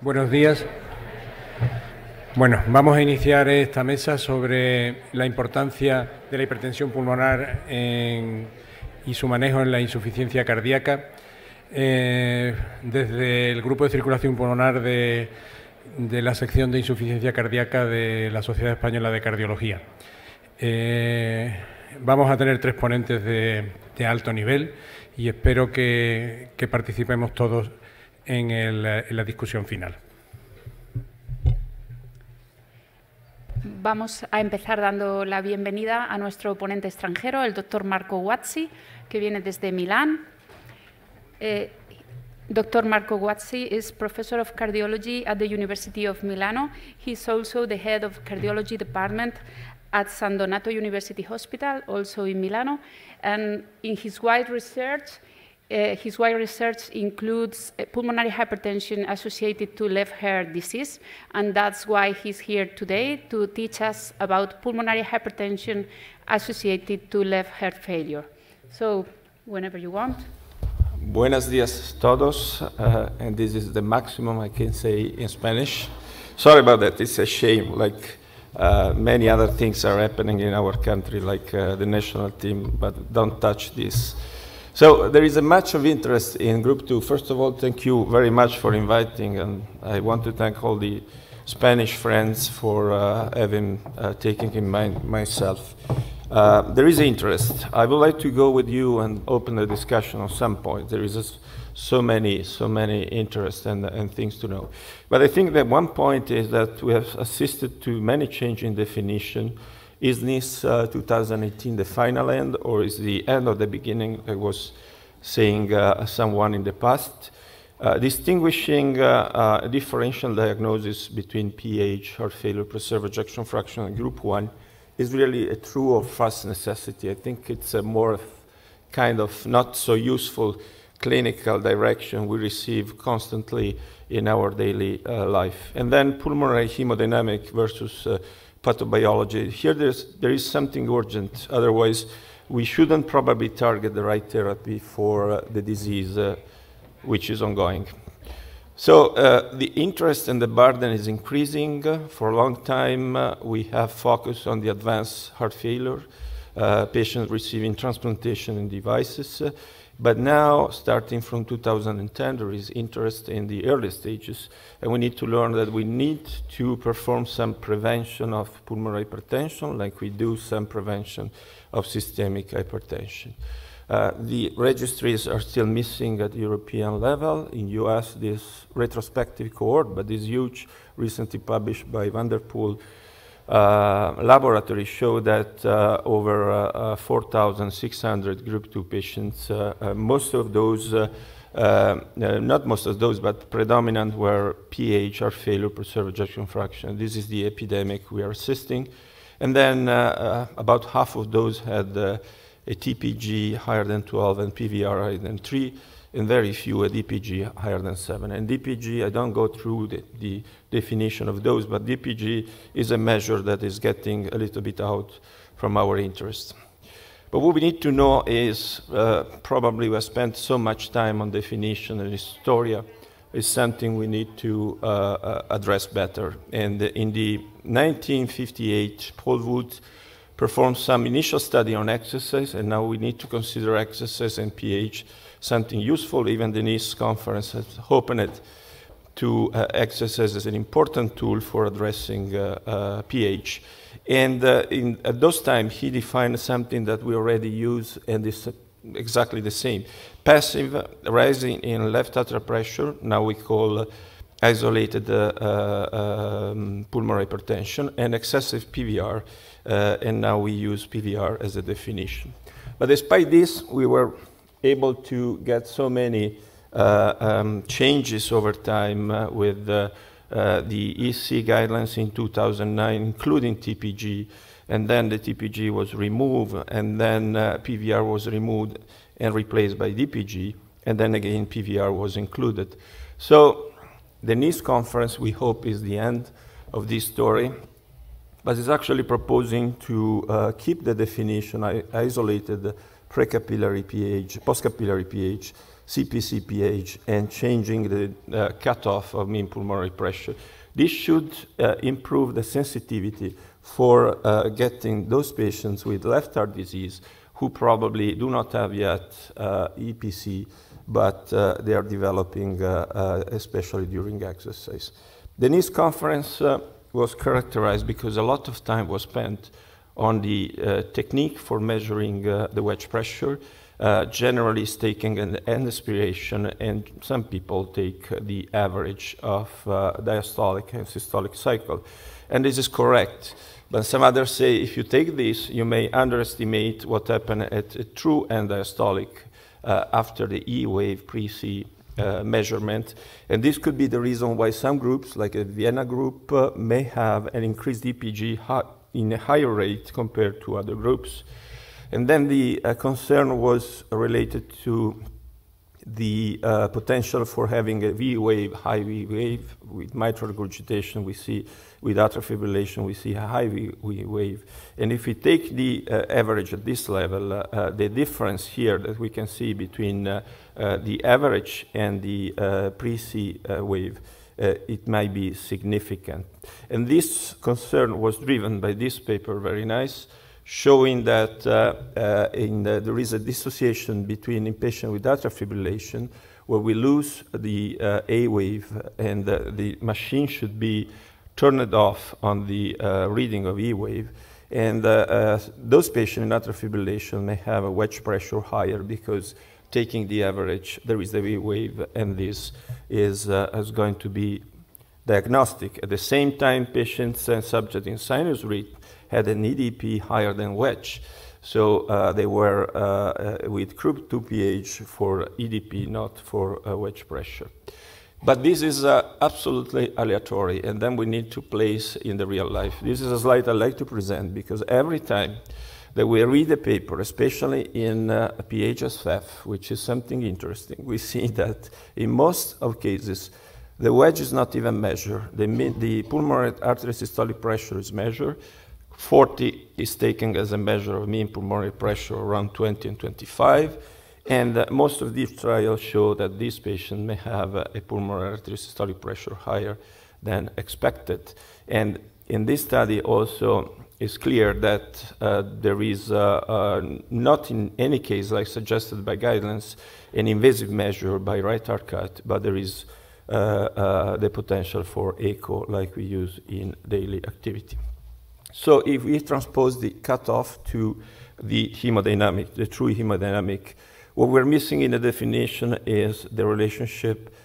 Buenos días. Bueno, vamos a iniciar esta mesa sobre la importancia de la hipertensión pulmonar y su manejo en la insuficiencia cardíaca desde el Grupo de Circulación Pulmonar de la sección de insuficiencia cardíaca de la Sociedad Española de Cardiología. Vamos a tener 3 ponentes de alto nivel y espero que participemos todos en la discusión final. Vamos a empezar dando la bienvenida a nuestro ponente extranjero, el doctor Marco Guazzi, que viene desde Milán. Dr. Marco Guazzi is Professor of Cardiology at the University of Milano. He's also the head of Cardiology Department at San Donato University Hospital, also in Milano. And in his wide research includes pulmonary hypertension associated to left heart disease, and that's why he's here today to teach us about pulmonary hypertension associated to left heart failure. So, whenever you want. Buenos días todos, and this is the maximum I can say in Spanish. Sorry about that, it's a shame, like many other things are happening in our country, like the national team, but don't touch this. So there is a much of interest in Group 2. First of all, thank you very much for inviting, and I want to thank all the Spanish friends for having taken in mind myself. There is interest. I would like to go with you and open the discussion on some point. There is so many interests and things to know. But I think that one point is that we have assisted to many changes in definition. Is this 2018 the final end, or is the end of the beginning? I was saying someone in the past. Distinguishing differential diagnosis between PH, heart failure, preserved ejection fraction, and Group 1 is really a true or fast necessity. I think it's a more kind of not so useful clinical direction we receive constantly in our daily life. And then pulmonary hemodynamic versus pathobiology. Here there is something urgent, otherwise we shouldn't probably target the right therapy for the disease which is ongoing. So the interest and the burden is increasing. For a long time we have focused on the advanced heart failure, patients receiving transplantation and devices, but now, starting from 2010, there is interest in the early stages, and we need to learn that we need to perform some prevention of pulmonary hypertension, like we do some prevention of systemic hypertension. The registries are still missing at European level. In US, this retrospective cohort, but this huge, recently published by Vanderpool laboratory show that over 4,600 Group 2 patients, most of those, not most of those, but predominant were PH, heart failure, preserved ejection fraction. This is the epidemic we are assisting. And then about half of those had a TPG higher than 12 and PVR higher than 3, and very few a DPG higher than 7. And DPG, I don't go through the definition of those, but DPG is a measure that is getting a little bit out from our interest. But what we need to know is, probably we have spent so much time on definition, and Historia is something we need to address better. And in the 1958, Paul Wood performed some initial study on exercise, and now we need to consider exercise and pH something useful. Even the NICE conference has opened to exercise as an important tool for addressing pH. And at those times, he defined something that we already use, and is exactly the same. Passive rising in left atrial pressure, now we call isolated pulmonary hypertension, and excessive PVR, and now we use PVR as a definition. But despite this, we were able to get so many changes over time with the EC guidelines in 2009, including TPG, and then the TPG was removed, and then PVR was removed and replaced by DPG, and then again PVR was included. So the NICE conference, we hope, is the end of this story, but it's actually proposing to keep the definition isolated precapillary pH, postcapillary pH, CPC-PH and changing the cutoff of mean pulmonary pressure. This should improve the sensitivity for getting those patients with left heart disease who probably do not have yet EPC, but they are developing, especially during exercise. The NICE conference was characterized because a lot of time was spent on the technique for measuring the wedge pressure. Generally is taking an end aspiration, and some people take the average of diastolic and systolic cycle. And this is correct. But some others say if you take this, you may underestimate what happened at a true end diastolic after the E wave pre-C measurement. And this could be the reason why some groups, like a Vienna group, may have an increased EPG in a higher rate compared to other groups. And then the concern was related to the potential for having a V wave, high V wave. With mitral regurgitation, we see, with atrial fibrillation, we see a high V wave. And if we take the average at this level, the difference here that we can see between the average and the pre-C wave, it might be significant. And this concern was driven by this paper, very nice, showing that there is a dissociation between in patient with atrial fibrillation, where we lose the A wave, and the machine should be turned off on the reading of E wave. And those patients in atrial fibrillation may have a wedge pressure higher because taking the average, there is the V wave, and this is going to be diagnostic. At the same time, patients and subjects in sinus rhythm had an EDP higher than wedge. So they were with group 2PH for EDP, not for wedge pressure. But this is absolutely aleatory, and then we need to place in the real life. This is a slide I like to present because every time that we read a paper, especially in PHSF, which is something interesting, we see that in most of cases, the wedge is not even measured. The pulmonary artery systolic pressure is measured. 40 is taken as a measure of mean pulmonary pressure, around 20 and 25. And most of these trials show that these patients may have a pulmonary artery systolic pressure higher than expected. And in this study also, it's clear that there is not in any case, like suggested by guidelines, an invasive measure by right heart cath, but there is the potential for echo like we use in daily activity. So if we transpose the cutoff to the hemodynamic, the true hemodynamic, what we're missing in the definition is the relationship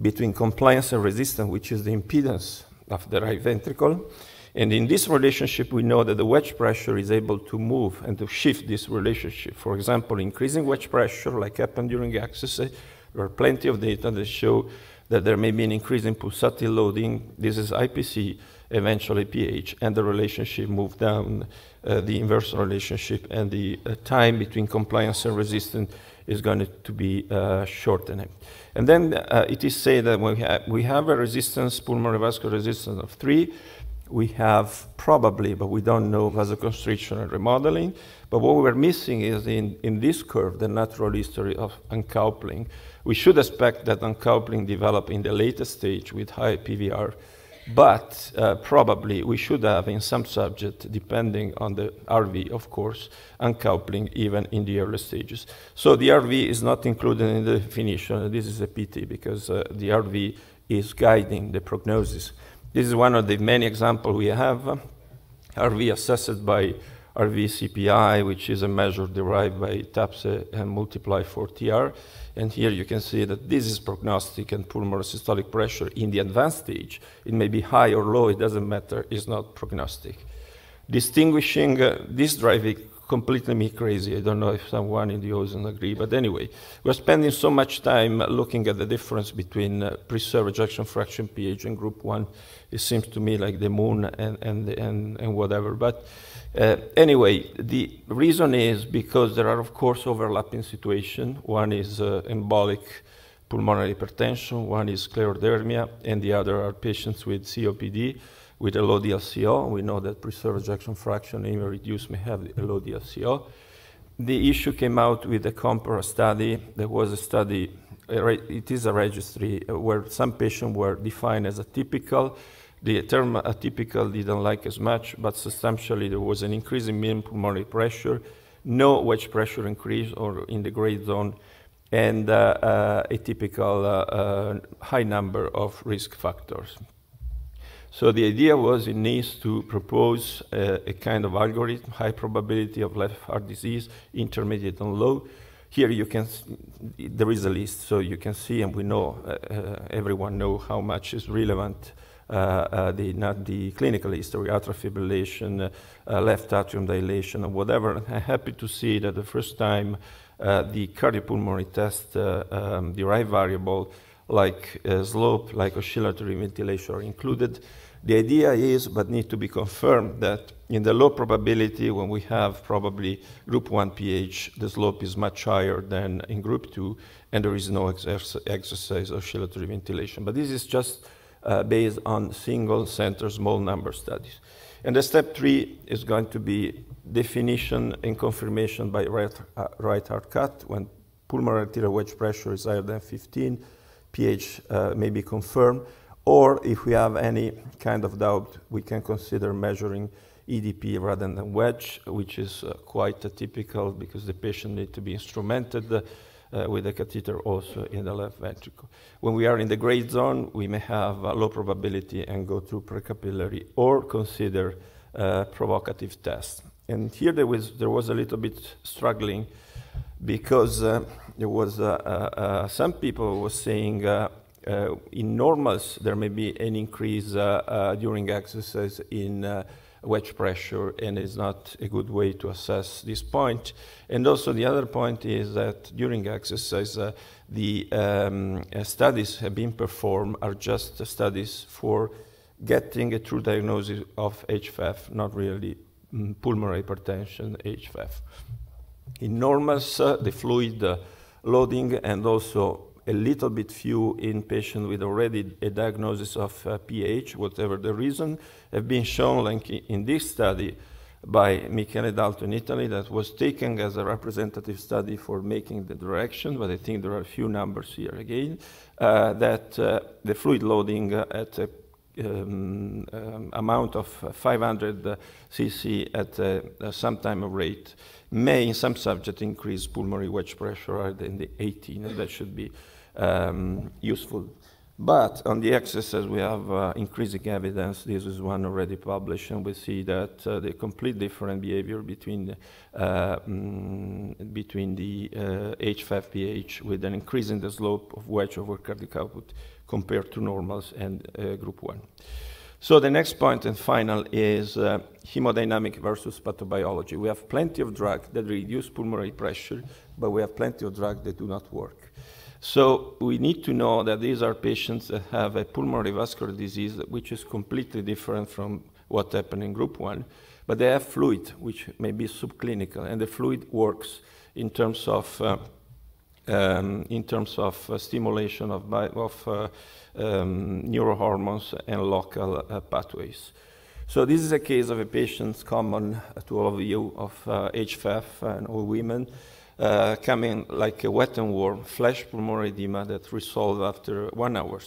between compliance and resistance, which is the impedance of the right ventricle. And in this relationship, we know that the wedge pressure is able to move and to shift this relationship. For example, increasing wedge pressure, like happened during exercise, there are plenty of data that show that there may be an increase in pulsatility loading. This is IPC, eventually PH, and the relationship moved down, the inverse relationship, and the time between compliance and resistance is going to be shortened. And then it is said that we have a resistance, pulmonary vascular resistance of 3. We have probably, but we don't know, vasoconstriction and remodeling. But what we're missing is in this curve, the natural history of uncoupling. We should expect that uncoupling develop in the latest stage with high PVR, but probably we should have in some subject, depending on the RV, of course, uncoupling even in the early stages. So the RV is not included in the definition. This is a pity because the RV is guiding the prognosis. This is one of the many examples we have. RV assessed by RV-CPI, which is a measure derived by TAPSE and multiplied for TR. And here you can see that this is prognostic, and pulmonary systolic pressure in the advanced stage. It may be high or low, it doesn't matter, it's not prognostic. Distinguishing this driving completely me crazy. I don't know if someone in the audience agree, but anyway, we're spending so much time looking at the difference between preserved ejection fraction pH and group 1. It seems to me like the moon and whatever. But anyway, the reason is because there are, of course, overlapping situations. One is embolic pulmonary hypertension, one is sclerodermia, and the other are patients with COPD with a low DLCO. We know that preserved ejection fraction, even reduced, may have a low DLCO. the issue came out with the COMPARA study. There was a study, it is a registry, where some patients were defined as atypical. The term atypical didn't like as much, but substantially there was an increase in mean pulmonary pressure, no wedge pressure increase or in the gray zone, and a typical high number of risk factors. So the idea was in NICE to propose a kind of algorithm, high probability of left heart disease, intermediate and low. Here you can, there is a list, so you can see, and we know, everyone know how much is relevant, the clinical history, atrial fibrillation, left atrium dilation, or whatever. I'm happy to see that the first time the cardiopulmonary test derived variable like slope, like oscillatory ventilation are included. The idea is, but need to be confirmed, that in the low probability, when we have probably group 1 pH, the slope is much higher than in group 2, and there is no exercise oscillatory ventilation. But this is just based on single center, small number studies. And the step 3 is going to be definition and confirmation by right heart cath. When pulmonary arterial wedge pressure is higher than 15, pH may be confirmed. Or if we have any kind of doubt, we can consider measuring EDP rather than wedge, which is quite atypical because the patient needs to be instrumented with a catheter also in the left ventricle. When we are in the gray zone, we may have a low probability and go through precapillary or consider provocative tests. And here there was a little bit struggling because there was some people were saying in normals there may be an increase during exercise in wedge pressure, and it's not a good way to assess this point. And also the other point is that during exercise, the studies have been performed are just studies for getting a true diagnosis of HFF, not really pulmonary hypertension, HFF. In normals, the fluid loading and also a little bit few in patients with already a diagnosis of PH, whatever the reason, have been shown, like in this study by Michele Dalto in Italy, that was taken as a representative study for making the direction, but I think there are a few numbers here again, that the fluid loading at a amount of 500 cc at some time of rate may in some subjects increase pulmonary wedge pressure higher than the 18, and that should be useful. But on the exercise, we have increasing evidence. This is one already published, and we see that the complete different behavior between the HFF pH with an increase in the slope of wedge over cardiac output compared to normals and group 1. So the next point and final is hemodynamic versus pathobiology. We have plenty of drugs that reduce pulmonary pressure, but we have plenty of drugs that do not work. So we need to know that these are patients that have a pulmonary vascular disease which is completely different from what happened in group 1, but they have fluid which may be subclinical, and the fluid works in terms of stimulation of neurohormones and local pathways. So this is a case of a patient common to all of you of HFF and all women coming like a wet and warm, flash pulmonary edema that resolve after 1 hour.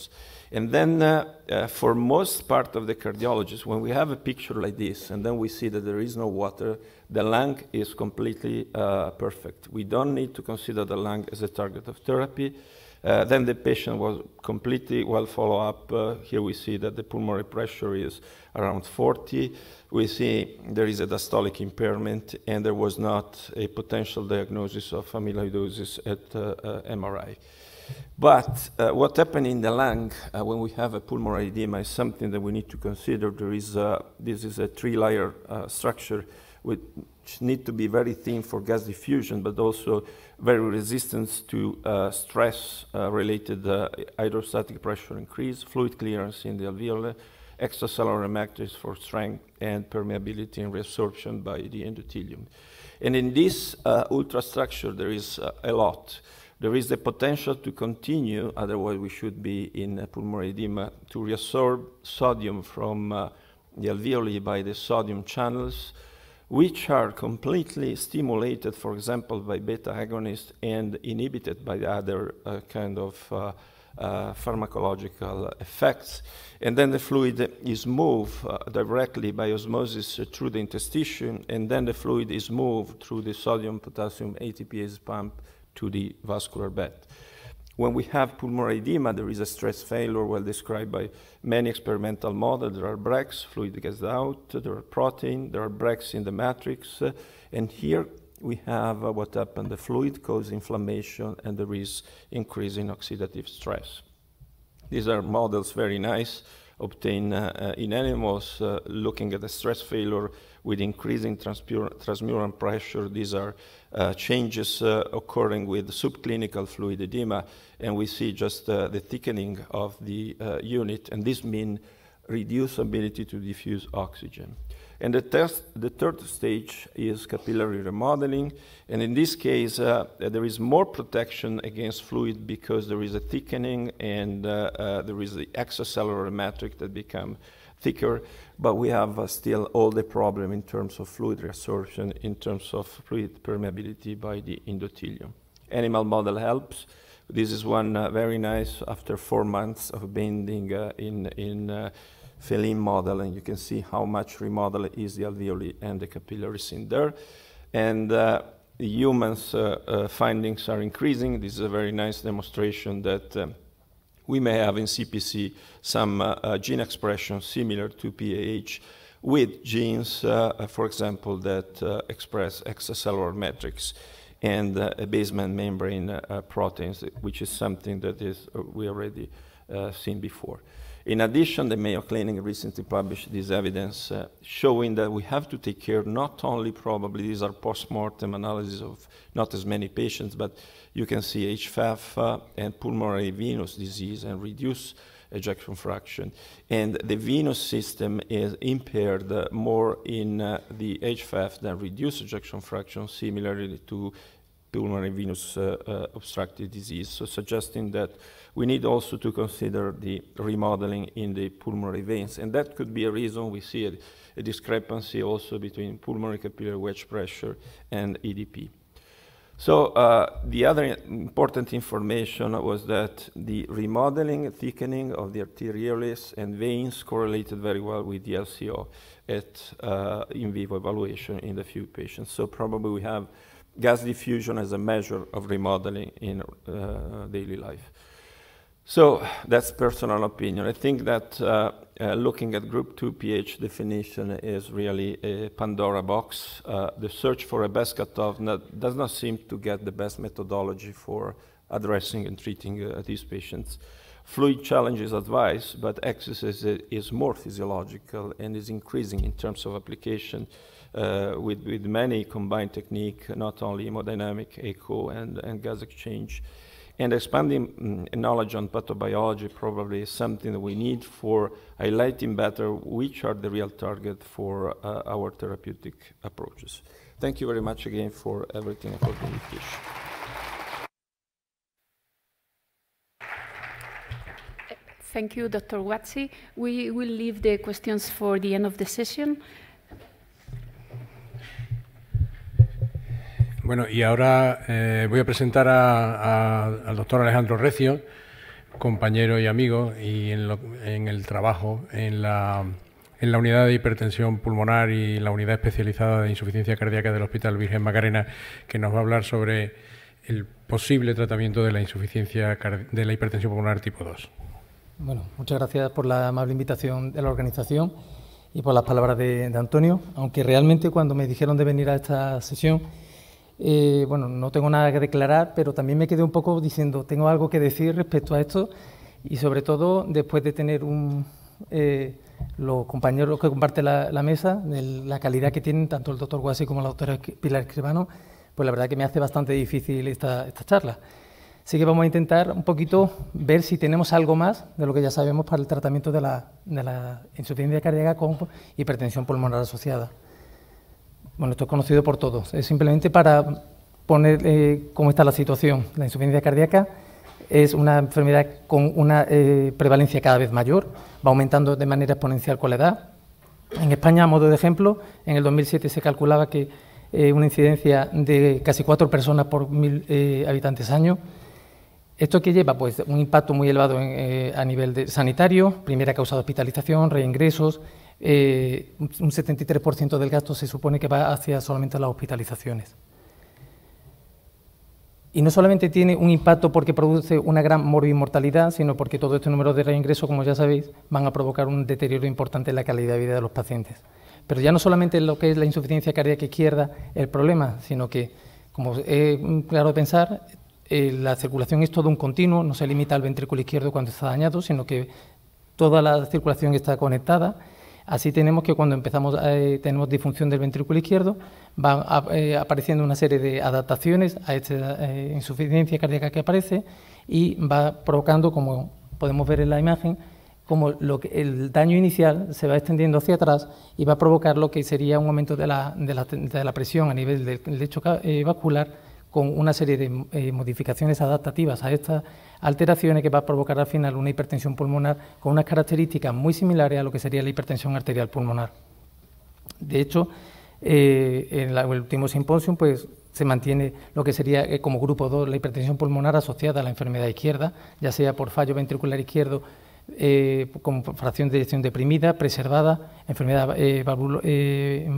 And then for most part of the cardiologists, when we have a picture like this, and then we see that there is no water, the lung is completely perfect. We don't need to consider the lung as a target of therapy. Then the patient was completely well followed up. Here we see that the pulmonary pressure is around 40. We see there is a diastolic impairment, and there was not a potential diagnosis of amyloidosis at MRI. But what happened in the lung when we have a pulmonary edema is something that we need to consider. There is this is a 3-layer structure which need to be very thin for gas diffusion, but also very resistant to stress-related hydrostatic pressure increase, fluid clearance in the alveoli, extracellular matrix for strength, and permeability and reabsorption by the endothelium. And in this ultrastructure, there is a lot. There is the potential to continue, otherwise we should be in pulmonary edema, to reabsorb sodium from the alveoli by the sodium channels. which are completely stimulated, for example, by beta agonists and inhibited by other kind of pharmacological effects. And then the fluid is moved directly by osmosis through the interstitium, and then the fluid is moved through the sodium-potassium ATPase pump to the vascular bed. When we have pulmonary edema, there is a stress failure well described by many experimental models. There are breaks, fluid gets out, there are protein, there are breaks in the matrix, and here we have what happened. The fluid causes inflammation, and there is increase in oxidative stress. These are models very nice, obtained in animals, looking at the stress failure with increasing transmural pressure. These are changes occurring with subclinical fluid edema, and we see just the thickening of the unit, and this means reduced ability to diffuse oxygen. And the third stage is capillary remodeling, and in this case, there is more protection against fluid because there is a thickening and there is the extracellular matrix that become thicker, but we have still all the problem in terms of fluid reabsorption, in terms of fluid permeability by the endothelium. Animal model helps. This is one very nice after 4 months of bending in feline model, and you can see how much remodeled is the alveoli and the capillaries in there. And the humans' findings are increasing. This is a very nice demonstration that we may have in CPC some gene expression similar to PAH with genes, for example, that express extracellular matrix and basement membrane proteins, which is something that we already seen before. In addition, the Mayo Clinic recently published this evidence showing that we have to take care not only probably these are post-mortem analysis of not as many patients, but you can see HFpEF and pulmonary venous disease and reduced ejection fraction. And the venous system is impaired more in the HFpEF than reduced ejection fraction, similarly to pulmonary venous obstructive disease, so suggesting that we need also to consider the remodeling in the pulmonary veins, and that could be a reason we see a discrepancy also between pulmonary capillary wedge pressure and EDP. So the other important information was that the remodeling, thickening of the arterioles and veins correlated very well with the LCO at in vivo evaluation in the few patients. So probably we have gas diffusion as a measure of remodeling in daily life. So that's personal opinion. I think that looking at group 2 pH definition is really a Pandora box. The search for a best cutoff does not seem to get the best methodology for addressing and treating these patients. Fluid challenge is advised, but exercise is more physiological and is increasing in terms of application with many combined technique, not only hemodynamic, echo, and gas exchange. And expanding knowledge on pathobiology probably is something that we need for highlighting better which are the real target for our therapeutic approaches. Thank you very much again for everything and for the invitation. Thank you, Dr. Huazzi. We will leave the questions for the end of the session. Bueno, y ahora voy a presentar al doctor Alejandro Recio, compañero y amigo, y en el trabajo en la unidad de hipertensión pulmonar y la unidad especializada de insuficiencia cardíaca del Hospital Virgen Macarena, que nos va a hablar sobre el posible tratamiento de la hipertensión pulmonar tipo 2. Bueno, muchas gracias por la amable invitación de la organización y por las palabras de Antonio, aunque realmente cuando me dijeron de venir a esta sesión, bueno, no tengo nada que declarar, pero también me quedé un poco diciendo, tengo algo que decir respecto a esto y sobre todo después de tener los compañeros que comparten la mesa, la calidad que tienen tanto el doctor Huazzi como la doctora Pilar Escribano, pues la verdad que me hace bastante difícil esta charla. Así que vamos a intentar un poquito ver si tenemos algo más de lo que ya sabemos para el tratamiento de la insuficiencia cardíaca con hipertensión pulmonar asociada. Bueno, esto es conocido por todos, es simplemente para poner cómo está la situación. La insuficiencia cardíaca es una enfermedad con una prevalencia cada vez mayor, va aumentando de manera exponencial con la edad. En España, a modo de ejemplo, en el 2007 se calculaba que una incidencia de casi 4 personas por 1.000 habitantes año. ¿Esto qué lleva? Pues un impacto muy elevado a nivel sanitario, primera causa de hospitalización, reingresos, un 73% del gasto se supone que va hacia solamente las hospitalizaciones. Y no solamente tiene un impacto porque produce una gran morbimortalidad, sino porque todo este número de reingresos, como ya sabéis, van a provocar un deterioro importante en la calidad de vida de los pacientes. Pero ya no solamente lo que es la insuficiencia cardíaca izquierda el problema, sino que, como es claro pensar, la circulación es todo un continuo, no se limita al ventrículo izquierdo cuando está dañado, sino que toda la circulación está conectada. Así tenemos que cuando tenemos disfunción del ventrículo izquierdo, van apareciendo una serie de adaptaciones a esta insuficiencia cardíaca que aparece y va provocando, como podemos ver en la imagen, como el daño inicial se va extendiendo hacia atrás y va a provocar lo que sería un aumento de la presión a nivel del lecho vascular, con una serie de modificaciones adaptativas a estas alteraciones que va a provocar al final una hipertensión pulmonar con unas características muy similares a lo que sería la hipertensión arterial pulmonar. De hecho, en el último simposio pues, se mantiene lo que sería como grupo 2 la hipertensión pulmonar asociada a la enfermedad izquierda, ya sea por fallo ventricular izquierdo, con fracción de eyección deprimida, preservada, enfermedad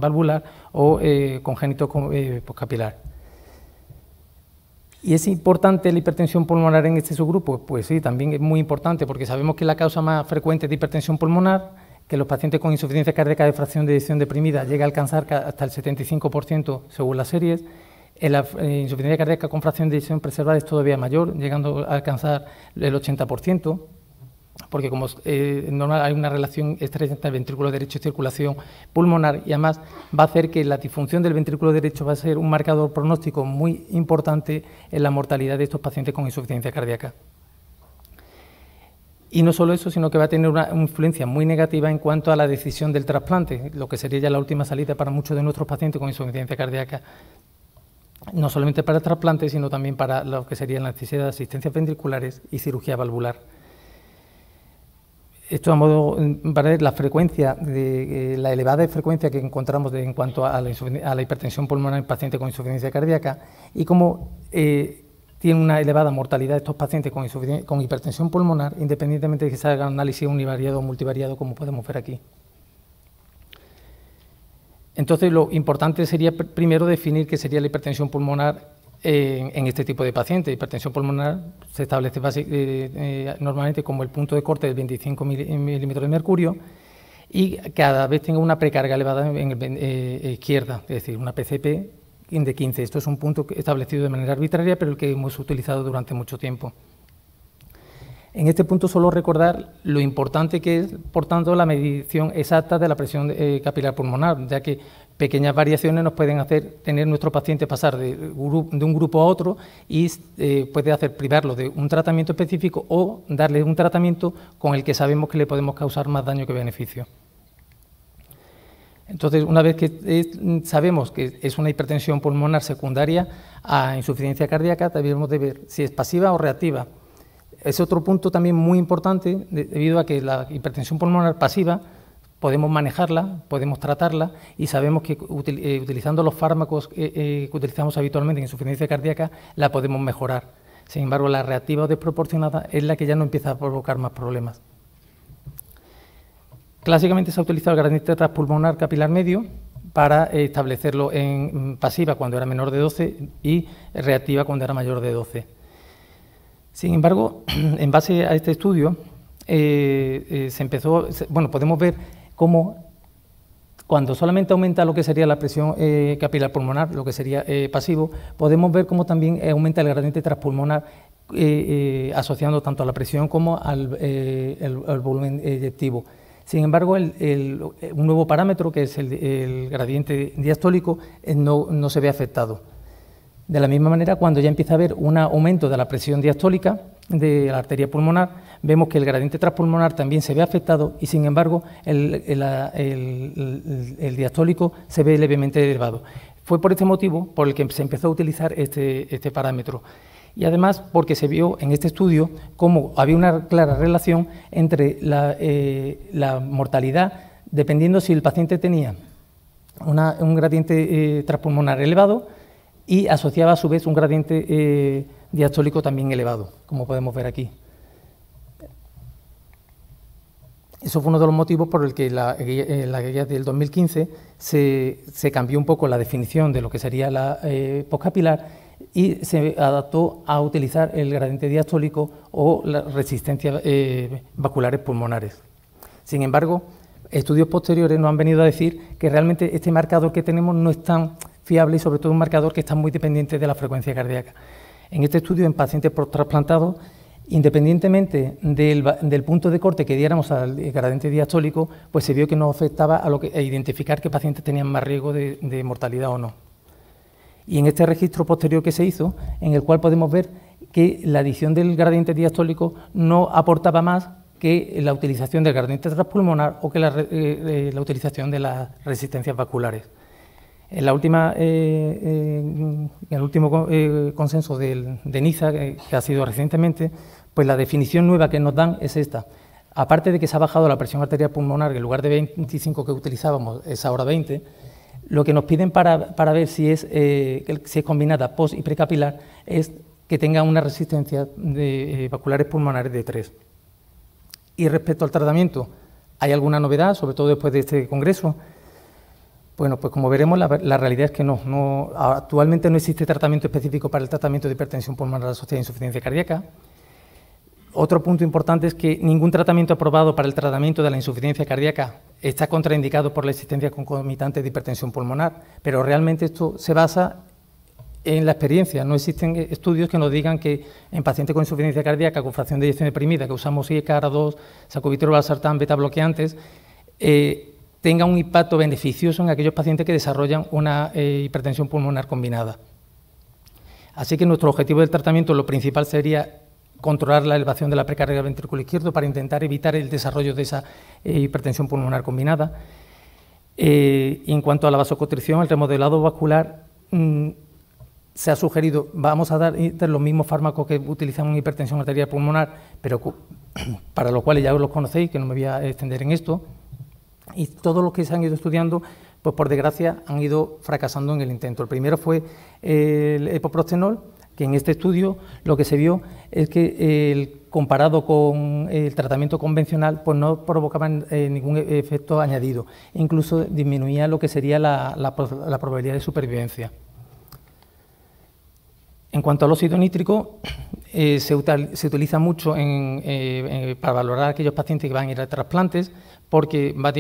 valvular o congénito poscapilar. ¿Y es importante la hipertensión pulmonar en este subgrupo? Pues sí, también es muy importante porque sabemos que la causa más frecuente de hipertensión pulmonar, que los pacientes con insuficiencia cardíaca de fracción de eyección deprimida llega a alcanzar hasta el 75% según las series. En la insuficiencia cardíaca con fracción de eyección preservada es todavía mayor, llegando a alcanzar el 80%, porque como normal hay una relación estrecha entre el ventrículo derecho y circulación pulmonar y además va a hacer que la disfunción del ventrículo derecho va a ser un marcador pronóstico muy importante en la mortalidad de estos pacientes con insuficiencia cardíaca. Y no solo eso, sino que va a tener una influencia muy negativa en cuanto a la decisión del trasplante, lo que sería ya la última salida para muchos de nuestros pacientes con insuficiencia cardíaca. No solamente para el trasplante, sino también para lo que serían las necesidades de asistencias ventriculares y cirugía valvular. Esto a modo para ver la frecuencia, la elevada frecuencia que encontramos en cuanto a la hipertensión pulmonar en pacientes con insuficiencia cardíaca y cómo tiene una elevada mortalidad de estos pacientes con hipertensión pulmonar, independientemente de que se haga análisis univariado o multivariado, como podemos ver aquí. Entonces, lo importante sería primero definir qué sería la hipertensión pulmonar en este tipo de pacientes. Hipertensión pulmonar se establece normalmente como el punto de corte del 25 milímetros de mercurio y cada vez tenga una precarga elevada en el izquierda, es decir, una PCP de 15. Esto es un punto establecido de manera arbitraria, pero el que hemos utilizado durante mucho tiempo. En este punto solo recordar lo importante que es, por tanto, la medición exacta de la presión capilar pulmonar, ya que pequeñas variaciones nos pueden hacer tener nuestro paciente pasar de un grupo a otro y puede hacer privarlo de un tratamiento específico o darle un tratamiento con el que sabemos que le podemos causar más daño que beneficio. Entonces, una vez que sabemos que es una hipertensión pulmonar secundaria a insuficiencia cardíaca, debemos de ver si es pasiva o reactiva. Es otro punto también muy importante, debido a que la hipertensión pulmonar pasiva podemos manejarla, podemos tratarla y sabemos que utilizando los fármacos que utilizamos habitualmente en insuficiencia cardíaca la podemos mejorar. Sin embargo, la reactiva o desproporcionada es la que ya no empieza a provocar más problemas. Clásicamente se ha utilizado el gradiente transpulmonar capilar medio para establecerlo en pasiva cuando era menor de 12 y reactiva cuando era mayor de 12. Sin embargo, en base a este estudio, podemos ver cómo cuando solamente aumenta lo que sería la presión capilar pulmonar, lo que sería pasivo, podemos ver cómo también aumenta el gradiente transpulmonar asociando tanto a la presión como al volumen eyectivo. Sin embargo, un nuevo parámetro, que es el gradiente diastólico, no se ve afectado. De la misma manera, cuando ya empieza a haber un aumento de la presión diastólica de la arteria pulmonar, vemos que el gradiente transpulmonar también se ve afectado y, sin embargo, el diastólico se ve levemente elevado. Fue por este motivo por el que se empezó a utilizar este parámetro. Y además porque se vio en este estudio cómo había una clara relación entre la mortalidad dependiendo si el paciente tenía un gradiente transpulmonar elevado y asociaba a su vez un gradiente diastólico también elevado, como podemos ver aquí. Eso fue uno de los motivos por el que la guía del 2015 se cambió un poco la definición de lo que sería la postcapilar y se adaptó a utilizar el gradiente diastólico o las resistencias vasculares pulmonares. Sin embargo, estudios posteriores nos han venido a decir que realmente este marcador que tenemos no es tan fiable y sobre todo un marcador que está muy dependiente de la frecuencia cardíaca. En este estudio, en pacientes post-trasplantados, independientemente del punto de corte que diéramos al gradiente diastólico, pues se vio que no afectaba a identificar qué pacientes tenían más riesgo de mortalidad o no. Y en este registro posterior que se hizo, en el cual podemos ver que la adición del gradiente diastólico no aportaba más que la utilización del gradiente transpulmonar o que la utilización de las resistencias vasculares. En el último consenso de NIZA, que ha sido recientemente, pues la definición nueva que nos dan es esta. Aparte de que se ha bajado la presión arterial pulmonar, que en lugar de 25 que utilizábamos es ahora 20, lo que nos piden para ver si es combinada post y precapilar es que tenga una resistencia de vasculares pulmonares de 3. Y respecto al tratamiento, ¿hay alguna novedad, sobre todo después de este congreso? Bueno, pues como veremos, la realidad es que no. Actualmente no existe tratamiento específico para el tratamiento de hipertensión pulmonar asociada a insuficiencia cardíaca. Otro punto importante es que ningún tratamiento aprobado para el tratamiento de la insuficiencia cardíaca está contraindicado por la existencia concomitante de hipertensión pulmonar, pero realmente esto se basa en la experiencia. No existen estudios que nos digan que en pacientes con insuficiencia cardíaca con fracción de eyección deprimida, que usamos ISCAR2, sacubitril, valsartán, beta bloqueantes, tenga un impacto beneficioso en aquellos pacientes que desarrollan una hipertensión pulmonar combinada. Así que nuestro objetivo del tratamiento, lo principal sería controlar la elevación de la precarga del ventrículo izquierdo para intentar evitar el desarrollo de esa hipertensión pulmonar combinada. En cuanto a la vasoconstricción, el remodelado vascular, se ha sugerido, vamos a dar los mismos fármacos que utilizamos en hipertensión arterial pulmonar, pero para los cuales ya los conocéis, que no me voy a extender en esto, y todos los que se han ido estudiando, pues por desgracia han ido fracasando en el intento. El primero fue el epoprostenol, que en este estudio lo que se vio es que comparado con el tratamiento convencional, pues no provocaban ningún efecto añadido, incluso disminuía lo que sería la probabilidad de supervivencia. En cuanto al óxido nítrico, se utiliza mucho para valorar a aquellos pacientes que van a ir a trasplantes, porque va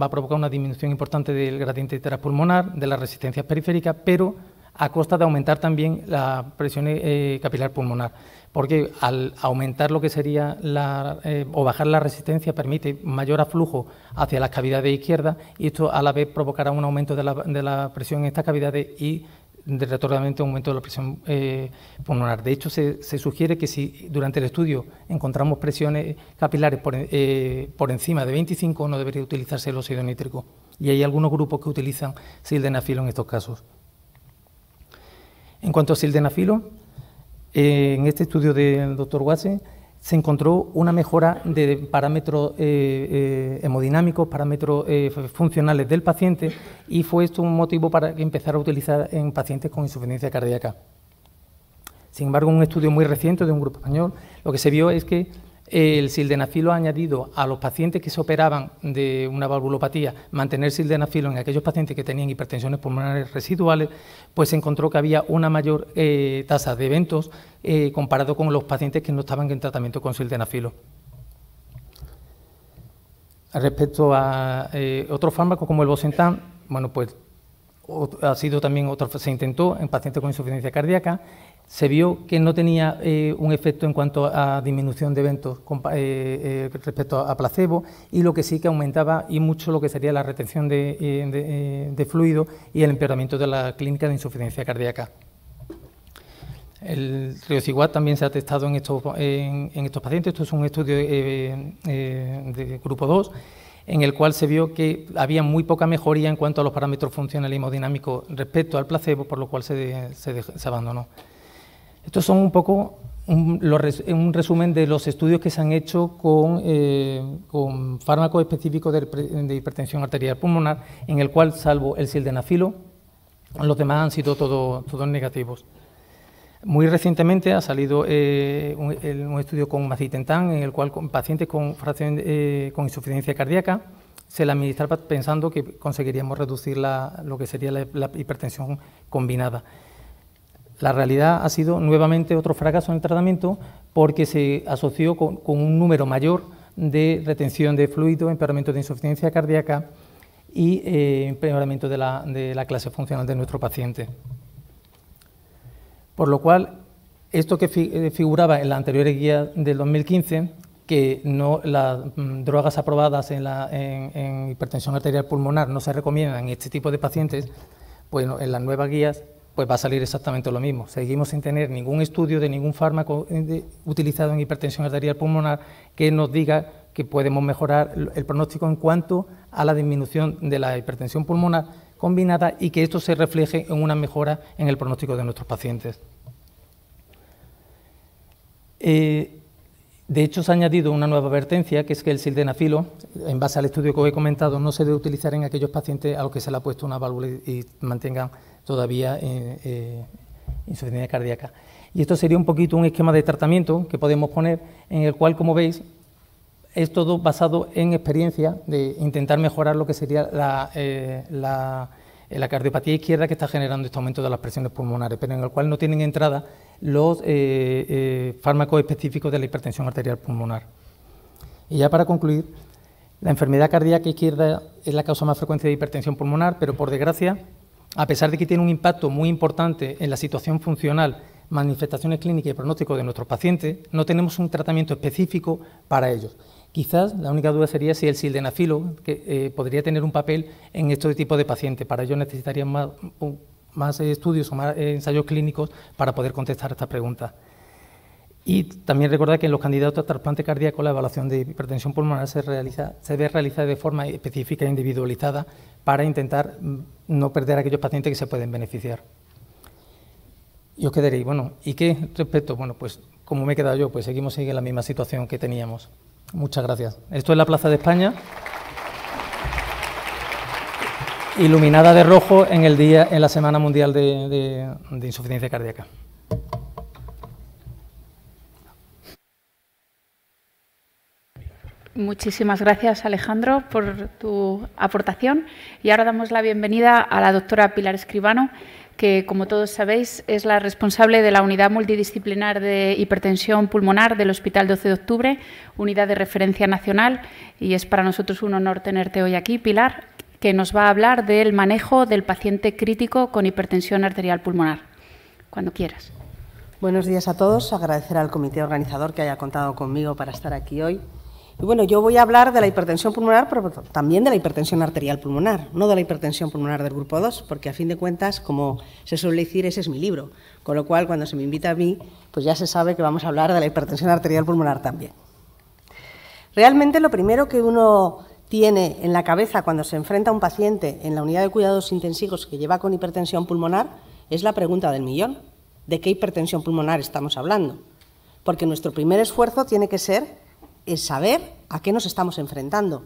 a provocar una disminución importante del gradiente transpulmonar, de las resistencias periféricas, pero a costa de aumentar también la presión capilar pulmonar, porque al aumentar lo que sería o bajar la resistencia permite mayor aflujo hacia las cavidades izquierdas y esto a la vez provocará un aumento de la presión en estas cavidades y retornadamente un aumento de la presión pulmonar. De hecho, se sugiere que si durante el estudio encontramos presiones capilares por encima de 25, no debería utilizarse el óxido nítrico. Y hay algunos grupos que utilizan sildenafilo en estos casos. En cuanto a sildenafilo, en este estudio del doctor Wasse se encontró una mejora de parámetros hemodinámicos, parámetros funcionales del paciente y fue esto un motivo para empezar a utilizar en pacientes con insuficiencia cardíaca. Sin embargo, en un estudio muy reciente de un grupo español, lo que se vio es que el sildenafilo añadido a los pacientes que se operaban de una valvulopatía, mantener sildenafilo en aquellos pacientes que tenían hipertensiones pulmonares residuales, pues se encontró que había una mayor tasa de eventos comparado con los pacientes que no estaban en tratamiento con sildenafilo. Respecto a otros fármacos como el bosentan, bueno, pues ha sido también se intentó en pacientes con insuficiencia cardíaca. Se vio que no tenía un efecto en cuanto a disminución de eventos respecto a placebo y lo que sí que aumentaba y mucho lo que sería la retención de fluido y el empeoramiento de la clínica de insuficiencia cardíaca. El riociguat también se ha testado en estos pacientes. Esto es un estudio de grupo 2 en el cual se vio que había muy poca mejoría en cuanto a los parámetros funcionales y hemodinámicos respecto al placebo, por lo cual se abandonó. Estos son un poco un resumen de los estudios que se han hecho con fármacos específicos de hipertensión arterial pulmonar, en el cual, salvo el sildenafilo, los demás han sido todos negativos. Muy recientemente ha salido un estudio con macitentan, en el cual con pacientes con insuficiencia cardíaca se le administraba pensando que conseguiríamos reducir lo que sería la hipertensión combinada. La realidad ha sido nuevamente otro fracaso en el tratamiento porque se asoció con un número mayor de retención de fluido, empeoramiento de insuficiencia cardíaca y empeoramiento de la clase funcional de nuestro paciente. Por lo cual, esto que figuraba en la anterior guía del 2015, que las drogas aprobadas en hipertensión arterial pulmonar no se recomiendan en este tipo de pacientes, bueno, en las nuevas guías pues va a salir exactamente lo mismo. Seguimos sin tener ningún estudio de ningún fármaco utilizado en hipertensión arterial pulmonar que nos diga que podemos mejorar el pronóstico en cuanto a la disminución de la hipertensión pulmonar combinada y que esto se refleje en una mejora en el pronóstico de nuestros pacientes. De hecho, se ha añadido una nueva advertencia, que es que el sildenafilo, en base al estudio que os he comentado, no se debe utilizar en aquellos pacientes a los que se le ha puesto una válvula y mantengan todavía insuficiencia cardíaca. Y esto sería un poquito un esquema de tratamiento que podemos poner, en el cual, como veis, es todo basado en experiencia de intentar mejorar lo que sería la cardiopatía izquierda que está generando este aumento de las presiones pulmonares, pero en el cual no tienen entrada los fármacos específicos de la hipertensión arterial pulmonar. Y ya para concluir, la enfermedad cardíaca izquierda es la causa más frecuente de hipertensión pulmonar, pero por desgracia, a pesar de que tiene un impacto muy importante en la situación funcional, manifestaciones clínicas y pronóstico de nuestros pacientes, no tenemos un tratamiento específico para ellos. Quizás la única duda sería si el sildenafilo podría tener un papel en este tipo de pacientes. Para ello necesitarían más estudios o más ensayos clínicos para poder contestar esta pregunta. Y también recordar que en los candidatos a trasplante cardíaco la evaluación de hipertensión pulmonar se debe realizar de forma específica e individualizada para intentar no perder a aquellos pacientes que se pueden beneficiar. Y os quedaréis, bueno, ¿y qué respecto? Bueno, pues como me he quedado yo, pues seguimos en la misma situación que teníamos. Muchas gracias. Esto es la Plaza de España, iluminada de rojo en la Semana Mundial de Insuficiencia Cardíaca. Muchísimas gracias, Alejandro, por tu aportación. Y ahora damos la bienvenida a la doctora Pilar Escribano, que, como todos sabéis, es la responsable de la Unidad Multidisciplinar de Hipertensión Pulmonar del Hospital 12 de Octubre, unidad de referencia nacional, y es para nosotros un honor tenerte hoy aquí, Pilar, que nos va a hablar del manejo del paciente crítico con hipertensión arterial pulmonar. Cuando quieras. Buenos días a todos. Agradecer al comité organizador que haya contado conmigo para estar aquí hoy. Y bueno, yo voy a hablar de la hipertensión pulmonar, pero también de la hipertensión arterial pulmonar, no de la hipertensión pulmonar del grupo 2, porque a fin de cuentas, como se suele decir, ese es mi libro. Con lo cual, cuando se me invita a mí, pues ya se sabe que vamos a hablar de la hipertensión arterial pulmonar también. Realmente lo primero que uno tiene en la cabeza cuando se enfrenta a un paciente en la unidad de cuidados intensivos que lleva con hipertensión pulmonar es la pregunta del millón. ¿De qué hipertensión pulmonar estamos hablando? Porque nuestro primer esfuerzo tiene que ser es saber a qué nos estamos enfrentando.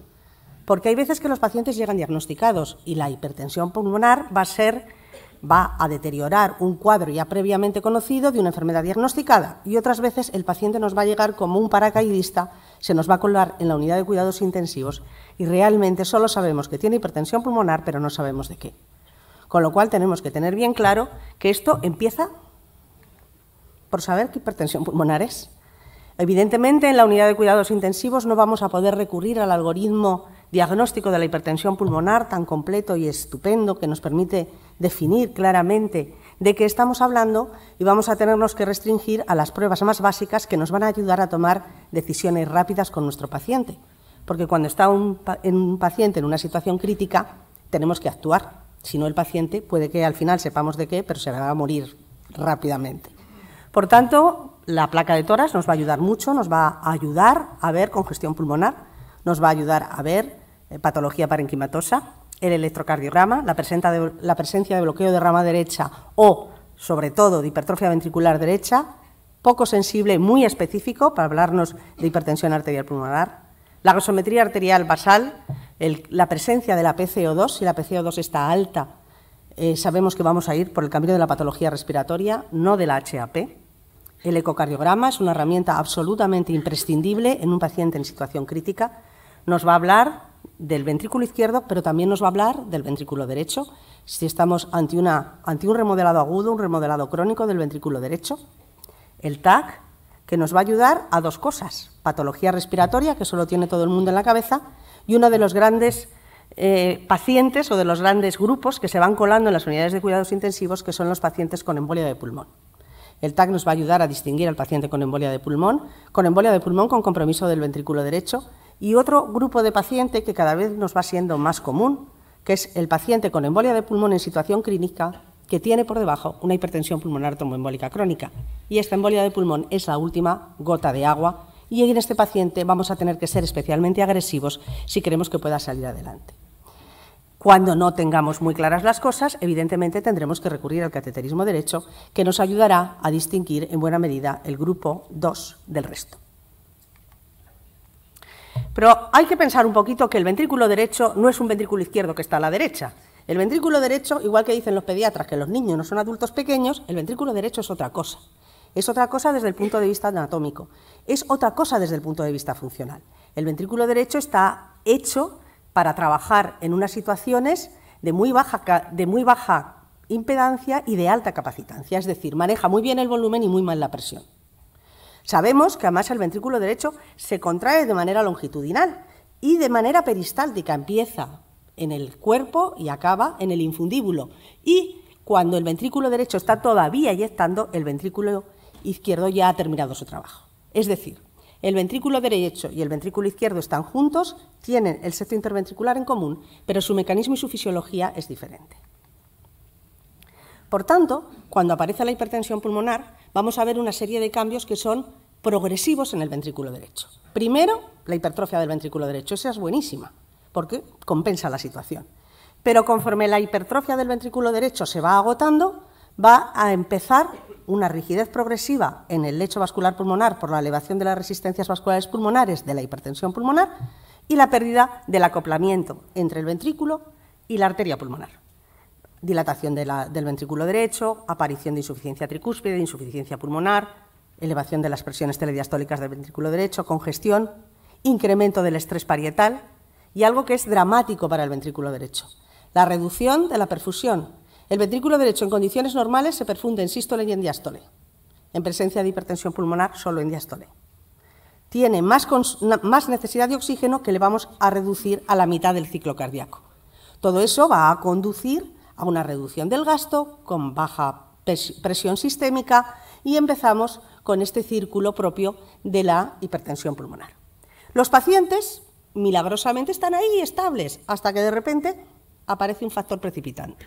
Porque hay veces que los pacientes llegan diagnosticados y la hipertensión pulmonar va a deteriorar un cuadro ya previamente conocido de una enfermedad diagnosticada, y otras veces el paciente nos va a llegar como un paracaidista, se nos va a colar en la unidad de cuidados intensivos y realmente solo sabemos que tiene hipertensión pulmonar, pero no sabemos de qué. Con lo cual tenemos que tener bien claro que esto empieza por saber qué hipertensión pulmonar es. Evidentemente, en la unidad de cuidados intensivos no vamos a poder recurrir al algoritmo diagnóstico de la hipertensión pulmonar tan completo y estupendo que nos permite definir claramente de qué estamos hablando, y vamos a tenernos que restringir a las pruebas más básicas que nos van a ayudar a tomar decisiones rápidas con nuestro paciente. Porque cuando está un paciente en una situación crítica, tenemos que actuar. Si no, el paciente puede que al final sepamos de qué, pero se va a morir rápidamente. Por tanto, la placa de tórax nos va a ayudar mucho, nos va a ayudar a ver congestión pulmonar, nos va a ayudar a ver patología parenquimatosa, el electrocardiograma, la presencia de bloqueo de rama derecha o, sobre todo, de hipertrofia ventricular derecha, poco sensible, muy específico para hablarnos de hipertensión arterial pulmonar. La gasometría arterial basal, la presencia de la PCO2, si la PCO2 está alta, sabemos que vamos a ir por el camino de la patología respiratoria, no de la HAP. El ecocardiograma es una herramienta absolutamente imprescindible en un paciente en situación crítica. Nos va a hablar del ventrículo izquierdo, pero también nos va a hablar del ventrículo derecho, si estamos ante un remodelado agudo, un remodelado crónico del ventrículo derecho. El TAC, que nos va a ayudar a dos cosas: patología respiratoria, que solo tiene todo el mundo en la cabeza, y uno de los grandes pacientes o de los grandes grupos que se van colando en las unidades de cuidados intensivos, que son los pacientes con embolia de pulmón. El TAC nos va a ayudar a distinguir al paciente con embolia de pulmón con compromiso del ventrículo derecho, y otro grupo de paciente que cada vez nos va siendo más común, que es el paciente con embolia de pulmón en situación clínica que tiene por debajo una hipertensión pulmonar tromboembólica crónica. Y esta embolia de pulmón es la última gota de agua, y en este paciente vamos a tener que ser especialmente agresivos si queremos que pueda salir adelante. Cuando no tengamos muy claras las cosas, evidentemente tendremos que recurrir al cateterismo derecho, que nos ayudará a distinguir en buena medida el grupo 2 del resto. Pero hay que pensar un poquito que el ventrículo derecho no es un ventrículo izquierdo que está a la derecha. El ventrículo derecho, igual que dicen los pediatras que los niños no son adultos pequeños, el ventrículo derecho es otra cosa. Es otra cosa desde el punto de vista anatómico, es otra cosa desde el punto de vista funcional. El ventrículo derecho está hecho para trabajar en unas situaciones de muy baja impedancia y de alta capacitancia, es decir, maneja muy bien el volumen y muy mal la presión. Sabemos que además el ventrículo derecho se contrae de manera longitudinal y de manera peristáltica, empieza en el cuerpo y acaba en el infundíbulo, y cuando el ventrículo derecho está todavía eyectando, el ventrículo izquierdo ya ha terminado su trabajo. Es decir, el ventrículo derecho y el ventrículo izquierdo están juntos, tienen el septo interventricular en común, pero su mecanismo y su fisiología es diferente. Por tanto, cuando aparece la hipertensión pulmonar, vamos a ver una serie de cambios que son progresivos en el ventrículo derecho. Primero, la hipertrofia del ventrículo derecho, esa es buenísima, porque compensa la situación. Pero conforme la hipertrofia del ventrículo derecho se va agotando, va a empezar una rigidez progresiva en el lecho vascular pulmonar por la elevación de las resistencias vasculares pulmonares de la hipertensión pulmonar y la pérdida del acoplamiento entre el ventrículo y la arteria pulmonar. Dilatación del ventrículo derecho, aparición de insuficiencia tricúspide, insuficiencia pulmonar, elevación de las presiones telediastólicas del ventrículo derecho, congestión, incremento del estrés parietal y algo que es dramático para el ventrículo derecho: la reducción de la perfusión. El ventrículo derecho en condiciones normales se perfunde en sístole y en diástole. En presencia de hipertensión pulmonar, solo en diástole. Tiene más necesidad de oxígeno, que le vamos a reducir a la mitad del ciclo cardíaco. Todo eso va a conducir a una reducción del gasto con baja presión sistémica y empezamos con este círculo propio de la hipertensión pulmonar. Los pacientes milagrosamente están ahí estables hasta que de repente aparece un factor precipitante.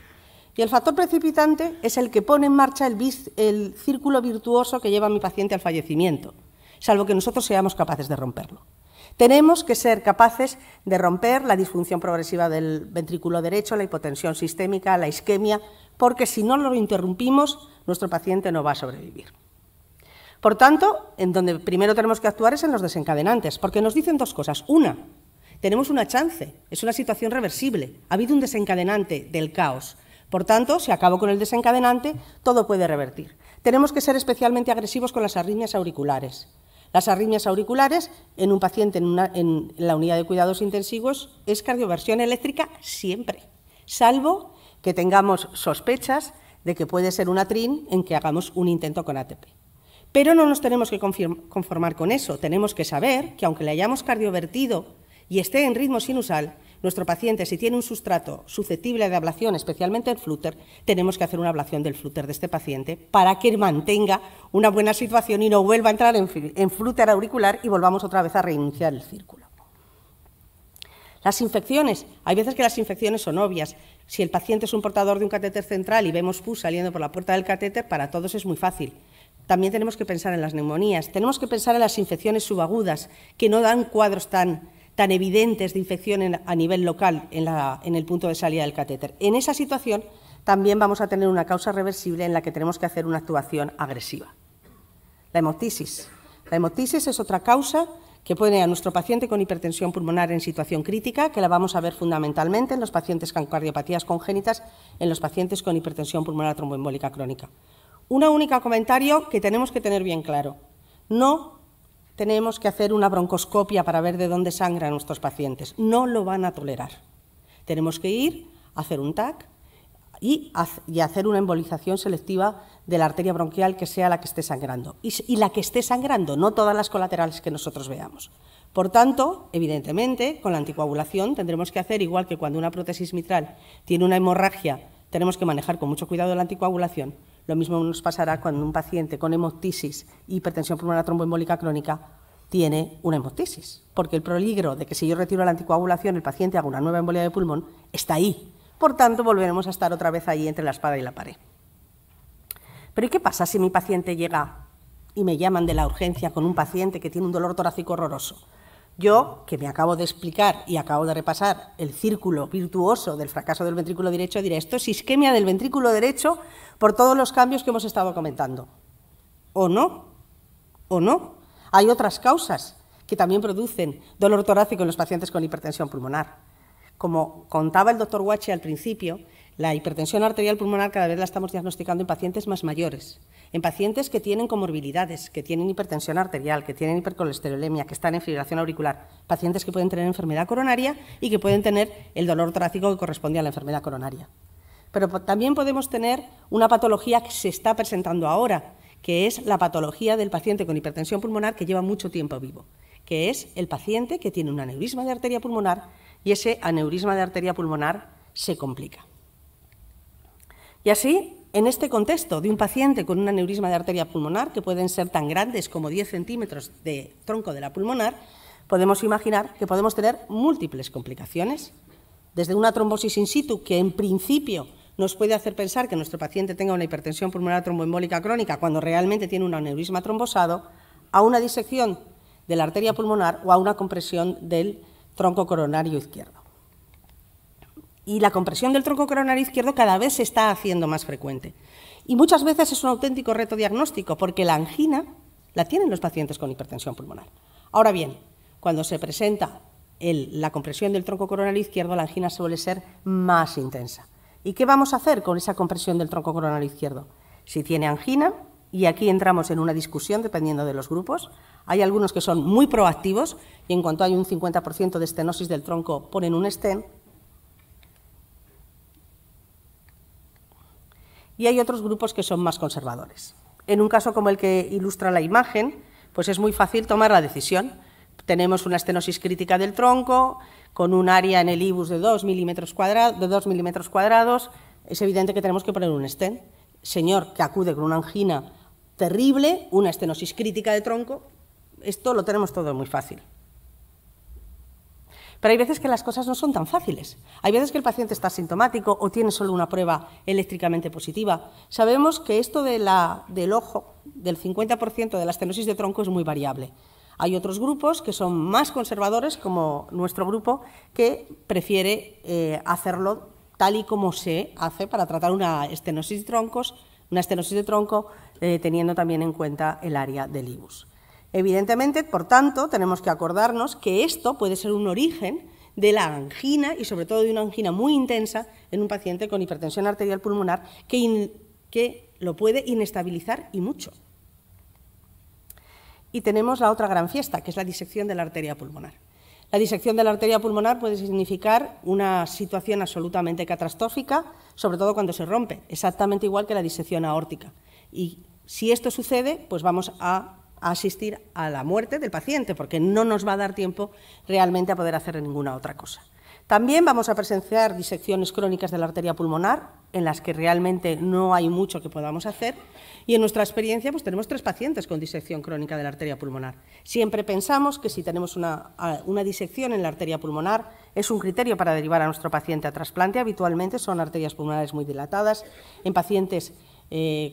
Y el factor precipitante es el que pone en marcha el círculo virtuoso que lleva a mi paciente al fallecimiento, salvo que nosotros seamos capaces de romperlo. Tenemos que ser capaces de romper la disfunción progresiva del ventrículo derecho, la hipotensión sistémica, la isquemia, porque si no lo interrumpimos, nuestro paciente no va a sobrevivir. Por tanto, en donde primero tenemos que actuar es en los desencadenantes, porque nos dicen dos cosas. Una, tenemos una chance, es una situación reversible, ha habido un desencadenante del caos. Por tanto, si acabo con el desencadenante, todo puede revertir. Tenemos que ser especialmente agresivos con las arritmias auriculares. Las arritmias auriculares en un paciente en la unidad de cuidados intensivos es cardioversión eléctrica siempre, salvo que tengamos sospechas de que puede ser una TRIN en que hagamos un intento con ATP. Pero no nos tenemos que conformar con eso, tenemos que saber que aunque le hayamos cardiovertido y esté en ritmo sinusal, nuestro paciente, si tiene un sustrato susceptible de ablación, especialmente el flúter, tenemos que hacer una ablación del flúter de este paciente para que mantenga una buena situación y no vuelva a entrar en flúter auricular y volvamos otra vez a reiniciar el círculo. Las infecciones, hay veces que las infecciones son obvias. Si el paciente es un portador de un catéter central y vemos pus saliendo por la puerta del catéter, para todos es muy fácil. También tenemos que pensar en las neumonías, tenemos que pensar en las infecciones subagudas, que no dan cuadros tan evidentes de infección a nivel local en el punto de salida del catéter. En esa situación también vamos a tener una causa reversible en la que tenemos que hacer una actuación agresiva. La hemoptisis. La hemoptisis es otra causa que pone a nuestro paciente con hipertensión pulmonar en situación crítica, que la vamos a ver fundamentalmente en los pacientes con cardiopatías congénitas, en los pacientes con hipertensión pulmonar tromboembólica crónica. Un único comentario que tenemos que tener bien claro. No tenemos que hacer una broncoscopia para ver de dónde sangran nuestros pacientes. No lo van a tolerar. Tenemos que ir a hacer un TAC y hacer una embolización selectiva de la arteria bronquial que sea la que esté sangrando. Y la que esté sangrando, no todas las colaterales que nosotros veamos. Por tanto, evidentemente, con la anticoagulación tendremos que hacer, igual que cuando una prótesis mitral tiene una hemorragia, tenemos que manejar con mucho cuidado la anticoagulación. Lo mismo nos pasará cuando un paciente con hemoptisis y hipertensión pulmonar tromboembólica crónica tiene una hemoptisis, porque el peligro de que si yo retiro la anticoagulación el paciente haga una nueva embolia de pulmón está ahí. Por tanto, volveremos a estar otra vez ahí entre la espada y la pared. Pero ¿y qué pasa si mi paciente llega y me llaman de la urgencia con un paciente que tiene un dolor torácico horroroso? Yo, que me acabo de explicar y acabo de repasar el círculo virtuoso del fracaso del ventrículo derecho, diré, esto es isquemia del ventrículo derecho por todos los cambios que hemos estado comentando. ¿O no? ¿O no? Hay otras causas que también producen dolor torácico en los pacientes con hipertensión pulmonar. Como contaba el doctor Guache al principio, la hipertensión arterial pulmonar cada vez la estamos diagnosticando en pacientes más mayores, en pacientes que tienen comorbilidades, que tienen hipertensión arterial, que tienen hipercolesterolemia, que están en fibrilación auricular, pacientes que pueden tener enfermedad coronaria y que pueden tener el dolor torácico que corresponde a la enfermedad coronaria. Pero también podemos tener una patología que se está presentando ahora, que es la patología del paciente con hipertensión pulmonar que lleva mucho tiempo vivo, que es el paciente que tiene un aneurisma de arteria pulmonar y ese aneurisma de arteria pulmonar se complica. Y así, en este contexto de un paciente con un aneurisma de arteria pulmonar, que pueden ser tan grandes como 10 centímetros de tronco de la pulmonar, podemos imaginar que podemos tener múltiples complicaciones, desde una trombosis in situ, que en principio nos puede hacer pensar que nuestro paciente tenga una hipertensión pulmonar tromboembólica crónica cuando realmente tiene un aneurisma trombosado, a una disección de la arteria pulmonar o a una compresión del tronco coronario izquierdo. Y la compresión del tronco coronario izquierdo cada vez se está haciendo más frecuente. Y muchas veces es un auténtico reto diagnóstico, porque la angina la tienen los pacientes con hipertensión pulmonar. Ahora bien, cuando se presenta la compresión del tronco coronario izquierdo, la angina suele ser más intensa. ¿Y qué vamos a hacer con esa compresión del tronco coronario izquierdo? Si tiene angina, y aquí entramos en una discusión dependiendo de los grupos, hay algunos que son muy proactivos y en cuanto hay un 50% de estenosis del tronco ponen un stent, y hay otros grupos que son más conservadores. En un caso como el que ilustra la imagen, pues es muy fácil tomar la decisión. Tenemos una estenosis crítica del tronco, con un área en el IBUS de 2 milímetros cuadrados, es evidente que tenemos que poner un stent. Señor que acude con una angina terrible, una estenosis crítica de tronco, esto lo tenemos todo muy fácil. Pero hay veces que las cosas no son tan fáciles. Hay veces que el paciente está asintomático o tiene solo una prueba eléctricamente positiva. Sabemos que esto del ojo, del 50% de la estenosis de tronco, es muy variable. Hay otros grupos que son más conservadores, como nuestro grupo, que prefiere hacerlo tal y como se hace para tratar una estenosis de tronco, teniendo también en cuenta el área del IBUS. Evidentemente, por tanto, tenemos que acordarnos que esto puede ser un origen de la angina y sobre todo de una angina muy intensa en un paciente con hipertensión arterial pulmonar que lo puede inestabilizar y mucho. Y tenemos la otra gran fiesta, que es la disección de la arteria pulmonar. La disección de la arteria pulmonar puede significar una situación absolutamente catastrófica, sobre todo cuando se rompe, exactamente igual que la disección aórtica. Y si esto sucede, pues vamos a asistir a la muerte del paciente, porque no nos va a dar tiempo realmente a poder hacer ninguna otra cosa. También vamos a presenciar disecciones crónicas de la arteria pulmonar, en las que realmente no hay mucho que podamos hacer, y en nuestra experiencia pues tenemos 3 pacientes con disección crónica de la arteria pulmonar. Siempre pensamos que si tenemos una disección en la arteria pulmonar es un criterio para derivar a nuestro paciente a trasplante. Habitualmente son arterias pulmonares muy dilatadas, en pacientes